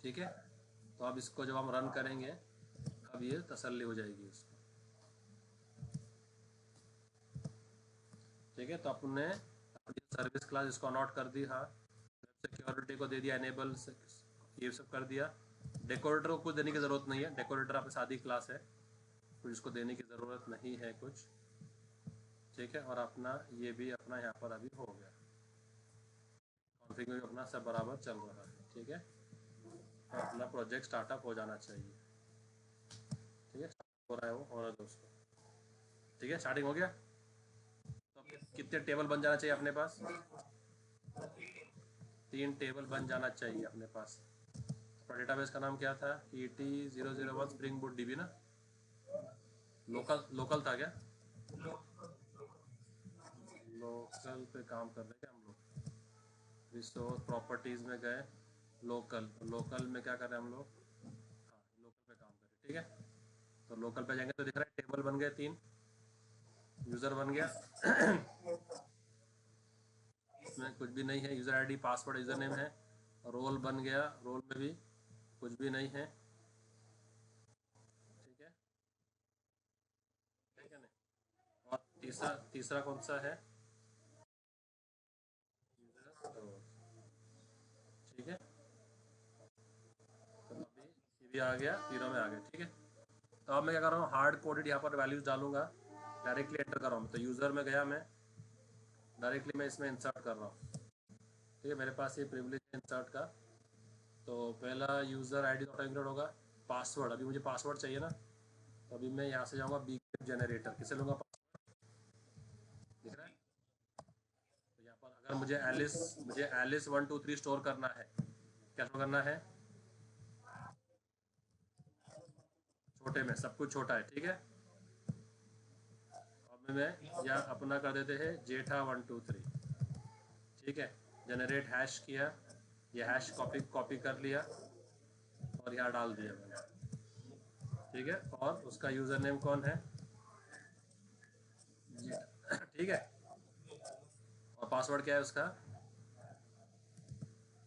ठीक है? तो अब इसको जब हम रन करेंगे, अब ये तसल्ली हो जाएगी इसको, ठीक है? तो अपने अपनी सर्विस क्लास इसको नोट कर दी, हाँ, सिक्योरिटी को दे दिया एनेबल, ये सब कर दिया। डेकोरेटर को कुछ देने की ज़रूरत नहीं है, डेकोरेटर आपकी सादी क्लास है, कुछ इसको देने की ज़रूरत नहीं है कुछ, ठीक है? और अपना ये भी अपना यहाँ पर अभी हो गया, कॉन्फ़िग में भी अपना सब बराबर चल रहा है, ठीक है? तो अपना प्रोजेक्ट स्टार्टअप हो जाना चाहिए, ठीक है? हो रहा है वो, होना दोस्तों, ठीक है? स्टार्टिंग हो गया। तो कितने टेबल बन जाना चाहिए अपने पास? 3 टेबल बन जाना चाहिए अपने पास। अपना डेटाबेस का नाम क्या था? ET001 स्प्रिंग बूट DB ना? लोकल था क्या? लोकल पे काम कर रहे हैं हम लोग। रिसोर्स प्रॉपर्टीज में गए, लोकल में क्या कर रहे हैं हम लोग? हाँ, लोकल पे काम कर रहे हैं, ठीक है? तो लोकल पे जाएंगे तो दिख रहा है टेबल बन गए 3, यूज़र बन गया। इसमें कुछ भी नहीं है, user ID password user name है। रोल बन गया, रोल में भी कुछ भी नहीं है, ठीक है? ठीक है नहीं? और तीसरा कौन सा है? ठीक है? तो अभी ये भी आ गया, तीनों में आ गया, ठीक है? तो अब मैं क्या कर रहा हूँ, हार्ड कोडेड यहाँ पर वैल्यूज डालूंगा, डायरेक्टली एंटर कर रहा हूँ। तो यूज़र में गया मैं, डायरेक्टली मैं इसमें इंसर्ट कर रहा हूँ, ठीक है? मेरे पास ये प्रिविलेज है इंसर्ट का। तो पहला यूज़र आईडी ऑटो इंक्लूड होगा, पासवर्ड, अभी मुझे पासवर्ड चाहिए ना, तो अभी मैं यहाँ से जाऊँगा बी जनरेटर, किसे लूँगा? दिख रहा है? तो यहाँ पर अगर मतलब मुझे एलिस 1 2 3 स्टोर करना है, क्या स्टोर करना है? छोटे में, सब कुछ छोटा है, ठीक है। अब मैं या अपना कर देते हैं जेठा 1 2 3, ठीक है। जनरेट हैश किया, ये हैश कॉपी कर लिया और यहाँ डाल दिया मैंने, ठीक है। और उसका यूज़र नेम कौन है? ठीक है। और पासवर्ड क्या है उसका?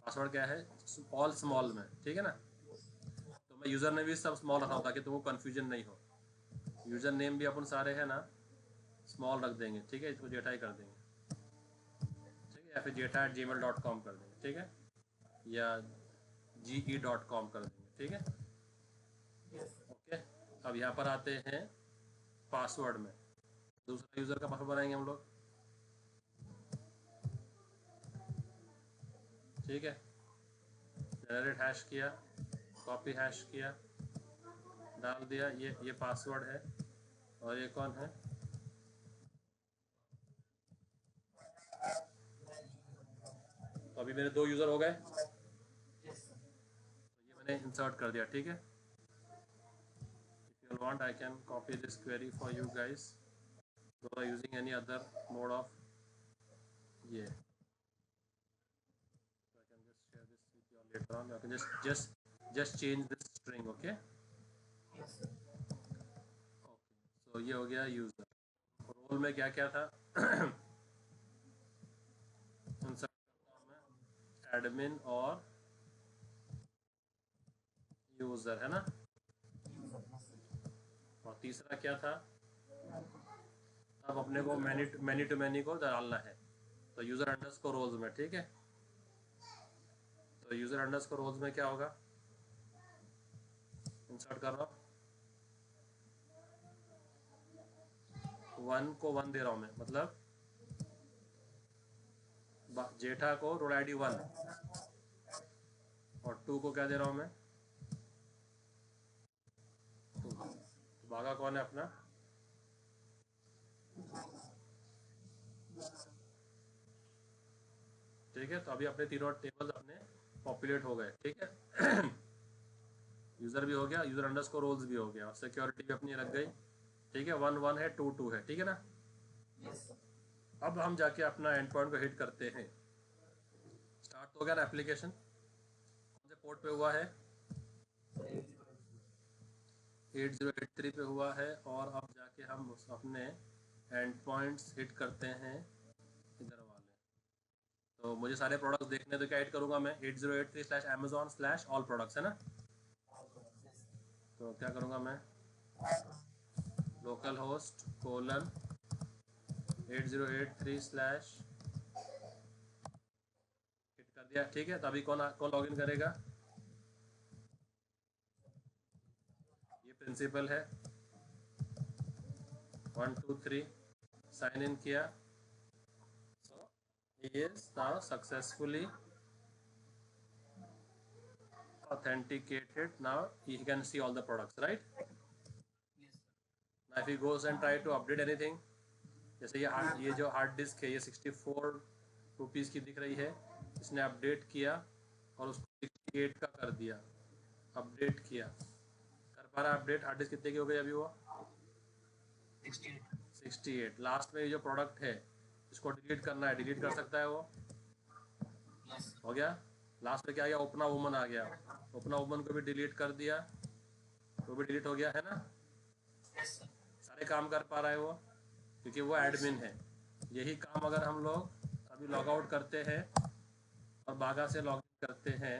पासवर्ड क्या है? ऑल स्मॉल में, ठीक है ना। तो मैं यूज़र नेम भी सब स्मॉल रखा हूँ ताकि तुमको कन्फ्यूजन नहीं हो। यूज़र नेम भी अपन सारे है ना स्मॉल रख देंगे, ठीक है। इसको जेठा ही कर देंगे, ठीक है। या फिर जेठा@gmail.com कर देंगे, ठीक है। या ge.com कर देंगे, ठीक है। ओके। अब यहाँ पर आते हैं पासवर्ड में। दूसरा यूज़र का पासवर्ड बनाएंगे हम लोग, ठीक है। जनरेट हैश किया, कॉपी हैश किया, डाल दिया, ये पासवर्ड है। और ये कौन है? तो अभी मेरे 2 यूज़र हो गए, तो ये मैंने इंसर्ट कर दिया, ठीक है। If you want I can copy this query for you guys who are using any other mode of ये, so I can just share this with you all later on. I can just change this string, okay. So ये हो गया user. Role में क्या क्या था? Insert करता हूँ मैं एडमिन और यूज़र, है ना। और तीसरा क्या था? अब अपने को मैनी टू मैनी को डालना है, तो यूज़र अंडरस्कोर रोल्स में, ठीक है। तो यूज़र अंडरस्कोर रोल्स में क्या होगा? इंसर्ट कर रहा हूँ, 1 को 1 दे रहा हूँ मैं, मतलब जेठा को रोल ID 1 और 2 को क्या दे रहा हूँ मैं? 2। तो भागा कौन है अपना? ठीक है। तो अभी अपने तीनों टेबल अपने पॉपुलेट हो गए, ठीक है। यूज़र भी हो गया, यूज़र अंडरस्कोर रोल्स भी हो गया, और सिक्योरिटी भी अपनी रख गई, ठीक है। 1 1 है, 2 2 है, ठीक है ना। अब हम जाके अपना एंड पॉइंट को हिट करते हैं। स्टार्ट हो गया ना एप्लीकेशन। कौन से पोर्ट पे हुआ है? 8083 पे हुआ है। और अब जाके हम अपने एंड पॉइंट्स हिट करते हैं इधर वाले। तो मुझे सारे प्रोडक्ट्स देखने, तो क्या हिट करूँगा मैं? 8083/amazon/all प्रोडक्ट्स, है ना। तो क्या करूँगा मैं? लोकल होस्ट कोलन 8083/ हिट कर दिया, ठीक है। तो अभी कौन कौन लॉगिन करेगा? ये प्रिंसिपल है, 1 2 3 साइन इन किया। सो he is now successfully authenticated. Now he can see all the products, right? Now if he goes and try to update anything, जैसे ये जो हार्ड डिस्क है ये 64 रुपीज़ की दिख रही है, इसने अपडेट किया और उसको 68 का कर दिया। अपडेट किया, कर पा रहा अपडेट? हार्ड डिस्क कितने की हो गई अभी? वो 68। लास्ट में ये जो प्रोडक्ट है इसको डिलीट करना है, डिलीट कर सकता है वो? हो गया। लास्ट में क्या आ गया? ओपना वुमन आ गया, ओपना वुमन को भी डिलीट कर दिया, वो भी डिलीट हो गया, है ना। सारे काम कर पा रहा है वो, क्योंकि वो एडमिन है। यही काम अगर हम लोग अभी लॉग आउट करते हैं और बागा से लॉग इन करते हैं,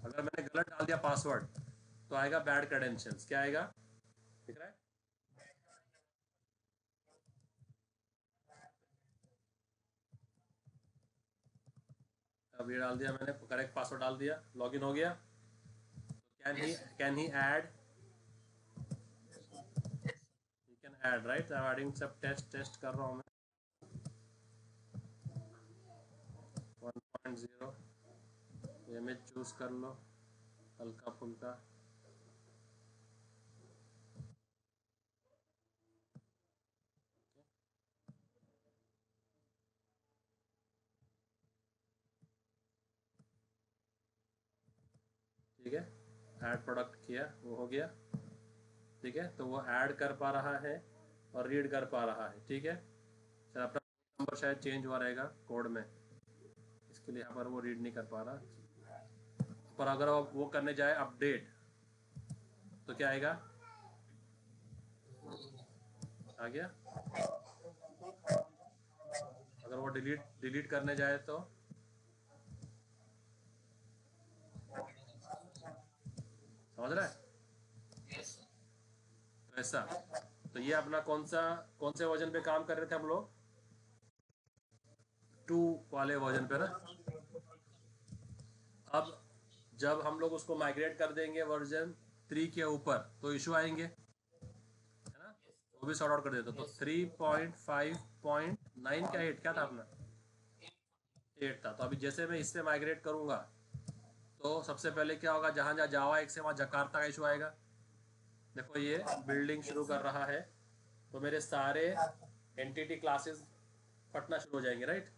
अगर मैंने गलत डाल दिया पासवर्ड तो आएगा बैड क्रेडेंशियल्स। क्या आएगा? दिख रहा है? अब ये डाल दिया मैंने, करेक्ट पासवर्ड डाल दिया, लॉगिन हो गया। Can he add? He can add, right. I am adding सब टेस्ट कर रहा हूँ मैं। 1.0 इमेज चूज कर लो, हल्का फुल्का। ठीक है, ऐड प्रोडक्ट किया, वो हो गया। ठीक है, तो वो ऐड कर पा रहा है और रीड कर पा रहा है। ठीक है, सर अपना नंबर शायद चेंज हुआ रहेगा कोड में, इसके लिए यहाँ पर वो रीड नहीं कर पा रहा। पर अगर वो करने जाए अपडेट तो क्या आएगा, आ गया। अगर वो डिलीट करने जाए तो समझ रहा है, तो ऐसा। तो ये अपना कौन से वर्जन पे काम कर रहे थे हम लोग, 2 वाले वर्जन पे ना। अब जब हम लोग उसको माइग्रेट कर देंगे वर्जन 3 के ऊपर तो इशू आएंगे, है ना, वो भी सॉर्ट आउट कर देते। तो 3.5.9 क्या 8 क्या था अपना, 8 था। तो अभी जैसे मैं इससे माइग्रेट करूंगा तो सबसे पहले क्या होगा, जहाँ जहाँ जावा एक से वहाँ जकार्ता का इशू आएगा। देखो ये बिल्डिंग शुरू कर रहा है तो मेरे सारे एंटिटी क्लासेस फटना शुरू हो जाएंगे, राइट।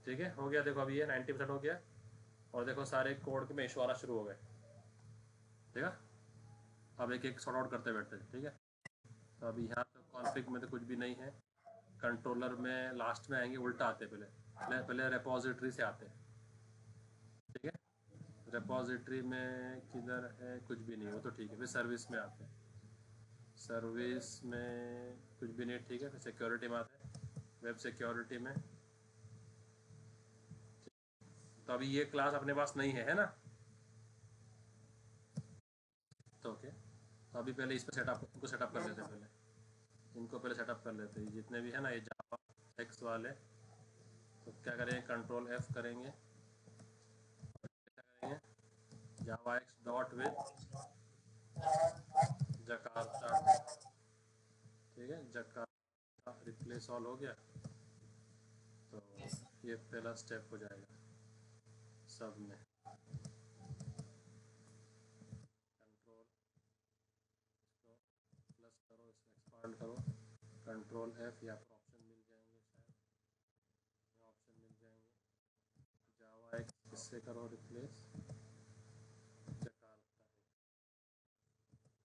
ठीक है, हो गया। देखो अभी ये 90% हो गया और देखो सारे कोड में इशू आना शुरू हो गए। ठीक है, अब एक एक सॉर्ट आउट करते बैठते हैं। ठीक है, तो अभी यहाँ तो कॉन्फ्लिक्ट में तो कुछ भी नहीं है। कंट्रोलर में लास्ट में आएंगे, उल्टा आते पहले पहले पहले रेपोजिटरी से आते हैं। ठीक है, रेपोजिटरी में किधर है, कुछ भी नहीं, वो तो ठीक है। फिर सर्विस में आते हैं, सर्विस में कुछ भी नहीं, ठीक है। फिर सिक्योरिटी में आते हैं, वेब सिक्योरिटी में। तो अभी ये क्लास अपने पास नहीं है ना, तो ओके। तो अभी पहले इस पर इनको सेटअप कर लेते हैं, पहले इनको पहले सेटअप कर लेते हैं, जितने भी है ना ये जावा एक्स वाले। तो क्या करेंगे, कंट्रोल F करेंगे, क्या करेंगे, जावा एक्स डॉट विद जकार्ता। ठीक है, जकार्ता रिप्लेस ऑल हो गया। तो ये पहला स्टेप हो जाएगा सब में। कंट्रोल इसको प्लस करो, इसको एक्सपांड करो, कंट्रोल F, या फिर ऑप्शन मिल जाएंगे, शायद ऑप्शन मिल जाएंगे। जावा एक्स इससे करो रिप्लेस, जकार्ता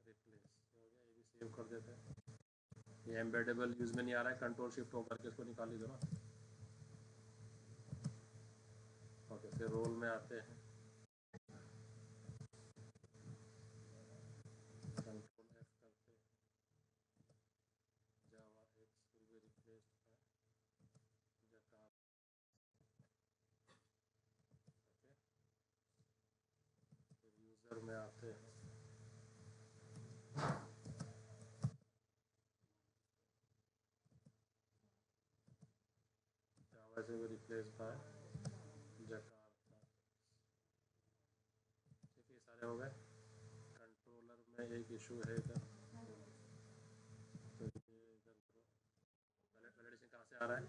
रिप्लेस हो गया। ये भी सेव कर देते हैं। ये एम्बेडेबल यूज में नहीं आ रहा है, कंट्रोल शिफ्ट होकर के इसको निकाल ली दो ना। ओके, फिर रोल में आते हैं, कंट्रोल F करते, जावा x will be replaced by Jakarta. Okay, फिर यूज़र में आते हैं, जावा से भी रिप्लेस बाय जकार्ता। ठीक है, ये सारे हो गए। कंट्रोलर में एक इशू है इधर, तो ये इधर करो। वैलिडेशन कहाँ से आ रहा है,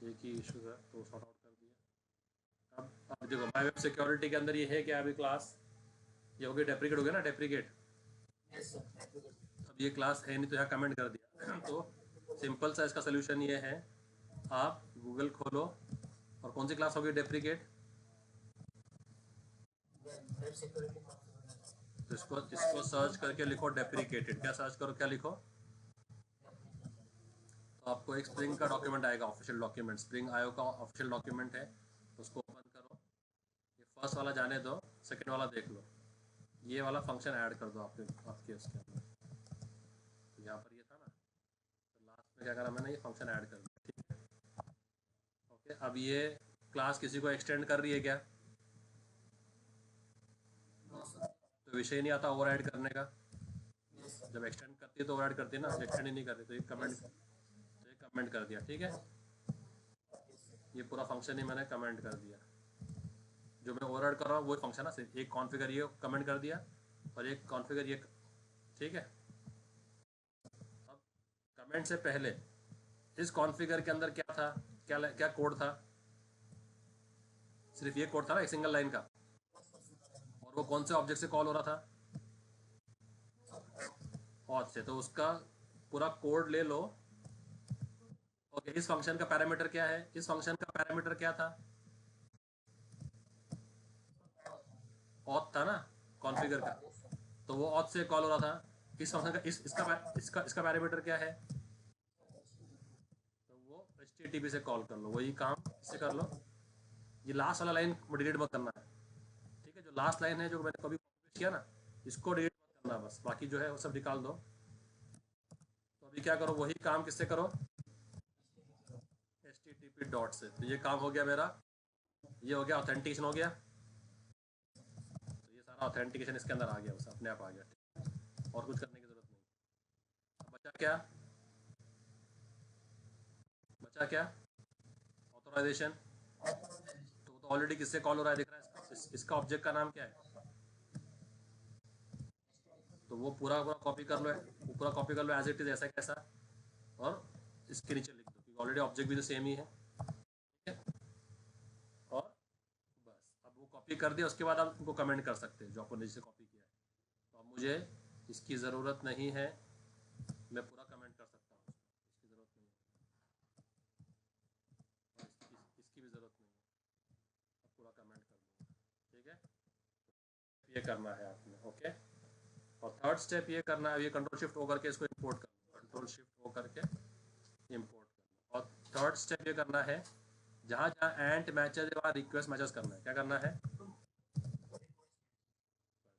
एक ही इशू था तो सॉर्ट आउट कर दिया। अब देखो माई वेब सिक्योरिटी के अंदर ये है क्या, अभी क्लास ये हो गई डेप्रिकेट, हो गया ना डेप्रिकेट। अब ये क्लास है नहीं तो यहाँ कमेंट कर दिया तो सिंपल सा इसका सोल्यूशन ये है, आप गूगल खोलो और कौन सी क्लास होगी डेप्रिकेट, तो इसको इसको सर्च करके लिखो डेप्रिकेटेड। क्या सर्च करो, क्या लिखो, तो आपको एक स्प्रिंग का डॉक्यूमेंट आएगा, ऑफिशियल डॉक्यूमेंट, स्प्रिंग आयो का ऑफिशियल डॉक्यूमेंट है, उसको ओपन करो। ये फर्स्ट वाला जाने दो, सेकेंड वाला देख लो। ये वाला फंक्शन ऐड कर दो आपके उसके अंदर। तो यहाँ पर ये था ना, तो लास्ट में क्या करा मैंने, ये फंक्शन ऐड कर दिया। ठीक है, ओके। अब ये क्लास किसी को एक्सटेंड कर रही है क्या, तो विषय नहीं आता ओवर ऐड करने का। जब एक्सटेंड करती है तो ओवर ऐड करती है ना, एक्सटेंड ही नहीं करती तो ये कमेंट कर दिया। ठीक है, ये पूरा फंक्शन ही मैंने कमेंट कर दिया। जो मैं ओवरराइड कर रहा हूँ वही फंक्शन है, सिर्फ एक कॉन्फ़िगर ये कमेंट कर दिया और एक कॉन्फ़िगर ये, ठीक है। अब कमेंट से पहले इस कॉन्फ़िगर के अंदर क्या था, क्या क्या कोड था, सिर्फ ये कोड था ना एक सिंगल लाइन का, और वो कौन से ऑब्जेक्ट से कॉल हो रहा था, ऑथ से। तो उसका पूरा कोड ले लो। ओके, इस फंक्शन का पैरामीटर क्या है, इस फंक्शन का पैरामीटर क्या था, ऑथ था ना कॉन्फ़िगर का, तो वो ऑथ से कॉल हो रहा था। इस फंक्शन का इसका पैरामीटर क्या है, तो वो HTTP से कॉल कर लो, वही काम इससे कर लो। ये लास्ट वाला लाइन डिलीट मत करना है, ठीक है। जो लास्ट लाइन है जो मैंने कभी कॉपी किया ना, इसको डिलीट मत करना, बस बाकी जो है वो सब निकाल दो। तो अभी क्या करो, वही काम किससे करो, HTTP डॉट से। तो ये काम हो गया मेरा, ये हो गया ऑथेंटिकेशन हो गया। तो ये सारा ऑथेंटिकेशन इसके अंदर आ गया, बस अपने आप आ गया, और कुछ करने की जरूरत नहीं। अब बचा क्या, बचा क्या, ऑथोराइजेशन। तो ऑलरेडी किससे कॉल हो रहा है दिख रहा है, इसका ऑब्जेक्ट का नाम क्या है, तो वो पूरा पूरा कॉपी कर लो, वो पूरा कॉपी कर लो एज इट इज ऐसा कैसा, और इसके नीचे लिख दो क्योंकि ऑलरेडी ऑब्जेक्ट भी तो सेम ही है, ठीक है। और बस अब वो कॉपी कर दिया, उसके बाद आप उनको कमेंट कर सकते हैं जो आपने जिसे कॉपी किया है। तो अब मुझे इसकी ज़रूरत नहीं है, मैं पूरा कमेंट कर सकता हूँ, इसकी ज़रूरत नहीं है, और इसकी भी ज़रूरत नहीं है, अब पूरा कमेंट कर दूँगा, ठीक है। ये करना है आपने, ओके। और थर्ड स्टेप ये करना है, ये कंट्रोल शिफ्ट होकर के इसको इंपोर्ट करना, कंट्रोल शिफ्ट होकर के इंपोर्ट करना। और थर्ड स्टेप ये करना है, जहाँ जहाँ एंट मैचेज वहाँ रिक्वेस्ट मैचेस करना है, क्या करना है,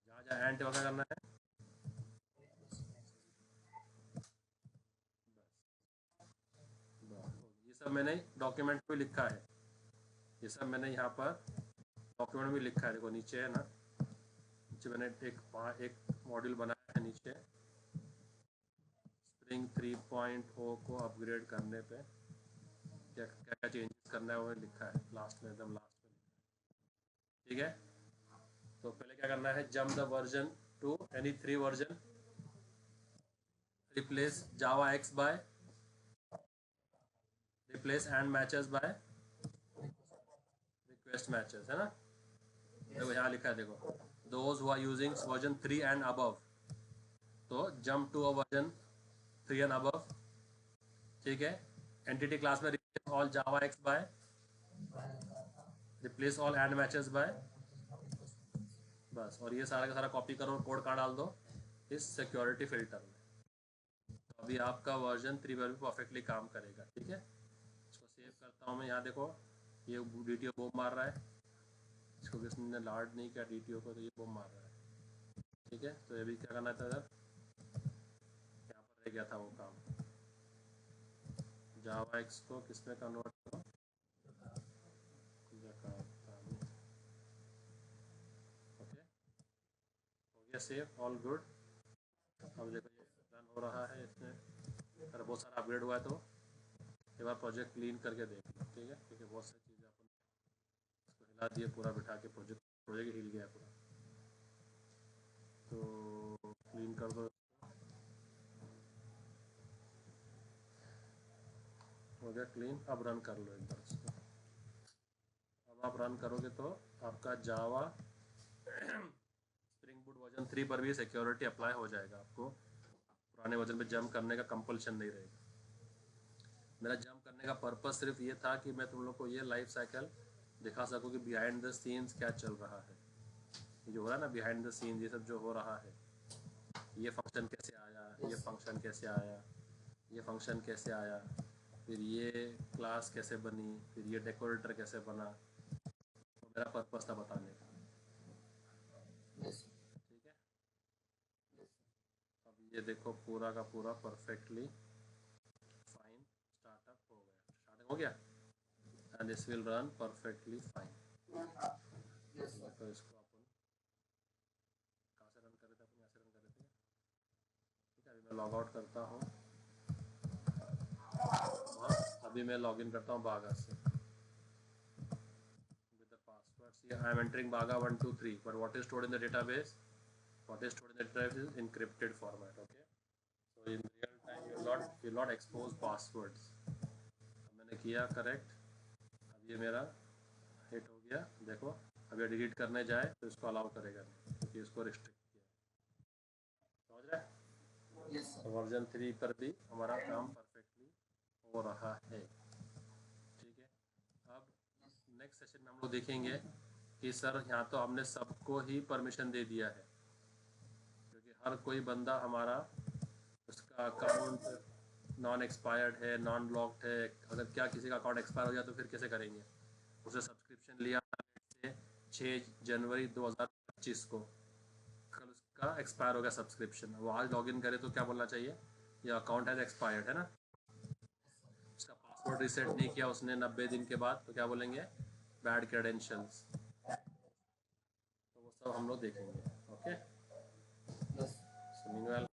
जहाँ जहाँ एंट वहाँ करना है, ये सब मैंने डॉक्यूमेंट में लिखा है, ये सब मैंने यहाँ पर डॉक्यूमेंट में लिखा है, देखो नीचे है ना, नीचे मैंने एक मॉड्यूल बनाया है नीचे, स्प्रिंग 3.0 को अपग्रेड करने पे क्या क्या क्या चेंजेस करना है वो लिखा है, लास्ट में एकदम लास्ट में, ठीक है। तो पहले क्या करना है, jump the version to any 3 version, replace Java X by, replace and matches by request matches, है ना। देखो यहाँ लिखा है, देखो those who are using version 3 and above, तो jump to a version 3 and above, ठीक है। एंटिटी क्लास में replace all Java X by, replace all and matches by, बस। और ये सारा का सारा कॉपी करो, कोड का डाल दो इस सिक्योरिटी फिल्टर में। तो अभी आपका वर्जन 3 पर भी परफेक्टली काम करेगा, ठीक है। इसको सेव करता हूँ मैं, यहाँ देखो ये DTO बॉम्ब मार रहा है, इसको किसी ने लाड नहीं किया DTO को, तो ये बॉम्ब मार रहा है, ठीक है। तो अभी क्या करना था, इधर यहाँ पर रह गया था वो काम, जावा एक्स को किस में कन्वर्ट करो, ओके, हो गया सेव, ऑल गुड। अब देखो ये रन हो रहा है, इसमें अगर बहुत सारा अपग्रेड हुआ है तो एक बार प्रोजेक्ट क्लीन करके देख लो, ठीक है, क्योंकि बहुत सारी चीज़ें अपन इसको हिला दिए पूरा बिठा के, प्रोजेक्ट प्रोजेक्ट हिल गया पूरा, तो क्लीन कर दो। हो गया क्लीन, अब रन कर लो एक बार इसको। अब आप रन करोगे तो आपका जावा स्प्रिंग बूट वर्जन 3 पर भी सिक्योरिटी अप्लाई हो जाएगा, आपको पुराने वर्जन पे जंप करने का कंपल्शन नहीं रहेगा। मेरा जंप करने का पर्पस सिर्फ ये था कि मैं तुम लोग को ये लाइफ साइकिल दिखा सकूँ कि बिहाइंड द सीन्स क्या चल रहा है, ये जो हो रहा है ना बिहाइंड द सीन्स, ये सब जो हो रहा है, ये फंक्शन कैसे आया, ये फंक्शन कैसे आया, ये फंक्शन कैसे आया, फिर ये क्लास कैसे बनी, फिर ये डेकोरेटर कैसे बना, तो मेरा पर्पस था बताने का, ठीक है। अब ये देखो पूरा का पूरा परफेक्टली फाइन स्टार्टअप हो गया, स्टार्टिंग हो गया, and this will run perfectly fine. तो इसको अपन कहाँ से रन कर रहे थे, अपन यहाँ से रन कर रहे थे, ठीक है। अभी मैं लॉग आउट करता हूँ और अभी मैं लॉगिन करता हूँ बागा से with the password See, I am entering Baga 1, 2, 3, but what is stored in the database? What is stored in the database is encrypted format. Okay. So in real time you will not expose passwords. मैंने किया correct. अब ये मेरा hit हो गया. देखो अब ये डिलीट करने जाए तो इसको अलाउ करेगा नहीं क्योंकि इसको रिस्ट्रिक्ट किया. समझ रहे हैं? Yes sir. वर्जन 3 पर भी हमारा काम परफेक्टली हो रहा है. ठीक है. अब नेक्स्ट सेशन में हम लोग देखेंगे कि सर यहाँ तो हमने सबको ही परमिशन दे दिया है क्योंकि हर कोई बंदा हमारा उसका अकाउंट नॉन एक्सपायर्ड है, नॉन ब्लॉक्ड है. अगर क्या किसी का अकाउंट एक्सपायर हो गया तो फिर कैसे करेंगे? उसे सब्सक्रिप्शन लिया से 6 जनवरी 2025 को, कल उसका एक्सपायर हो गया सब्सक्रिप्शन. वो आज लॉगिन करे तो क्या बोलना चाहिए? ये अकाउंट हैज़ एक्सपायर्ड, है ना. उसका पासवर्ड रीसेट नहीं किया उसने 90 दिन के बाद तो क्या बोलेंगे? Bad credentials. तो वो सब हम लोग देखेंगे. ओके. यस. So meanwhile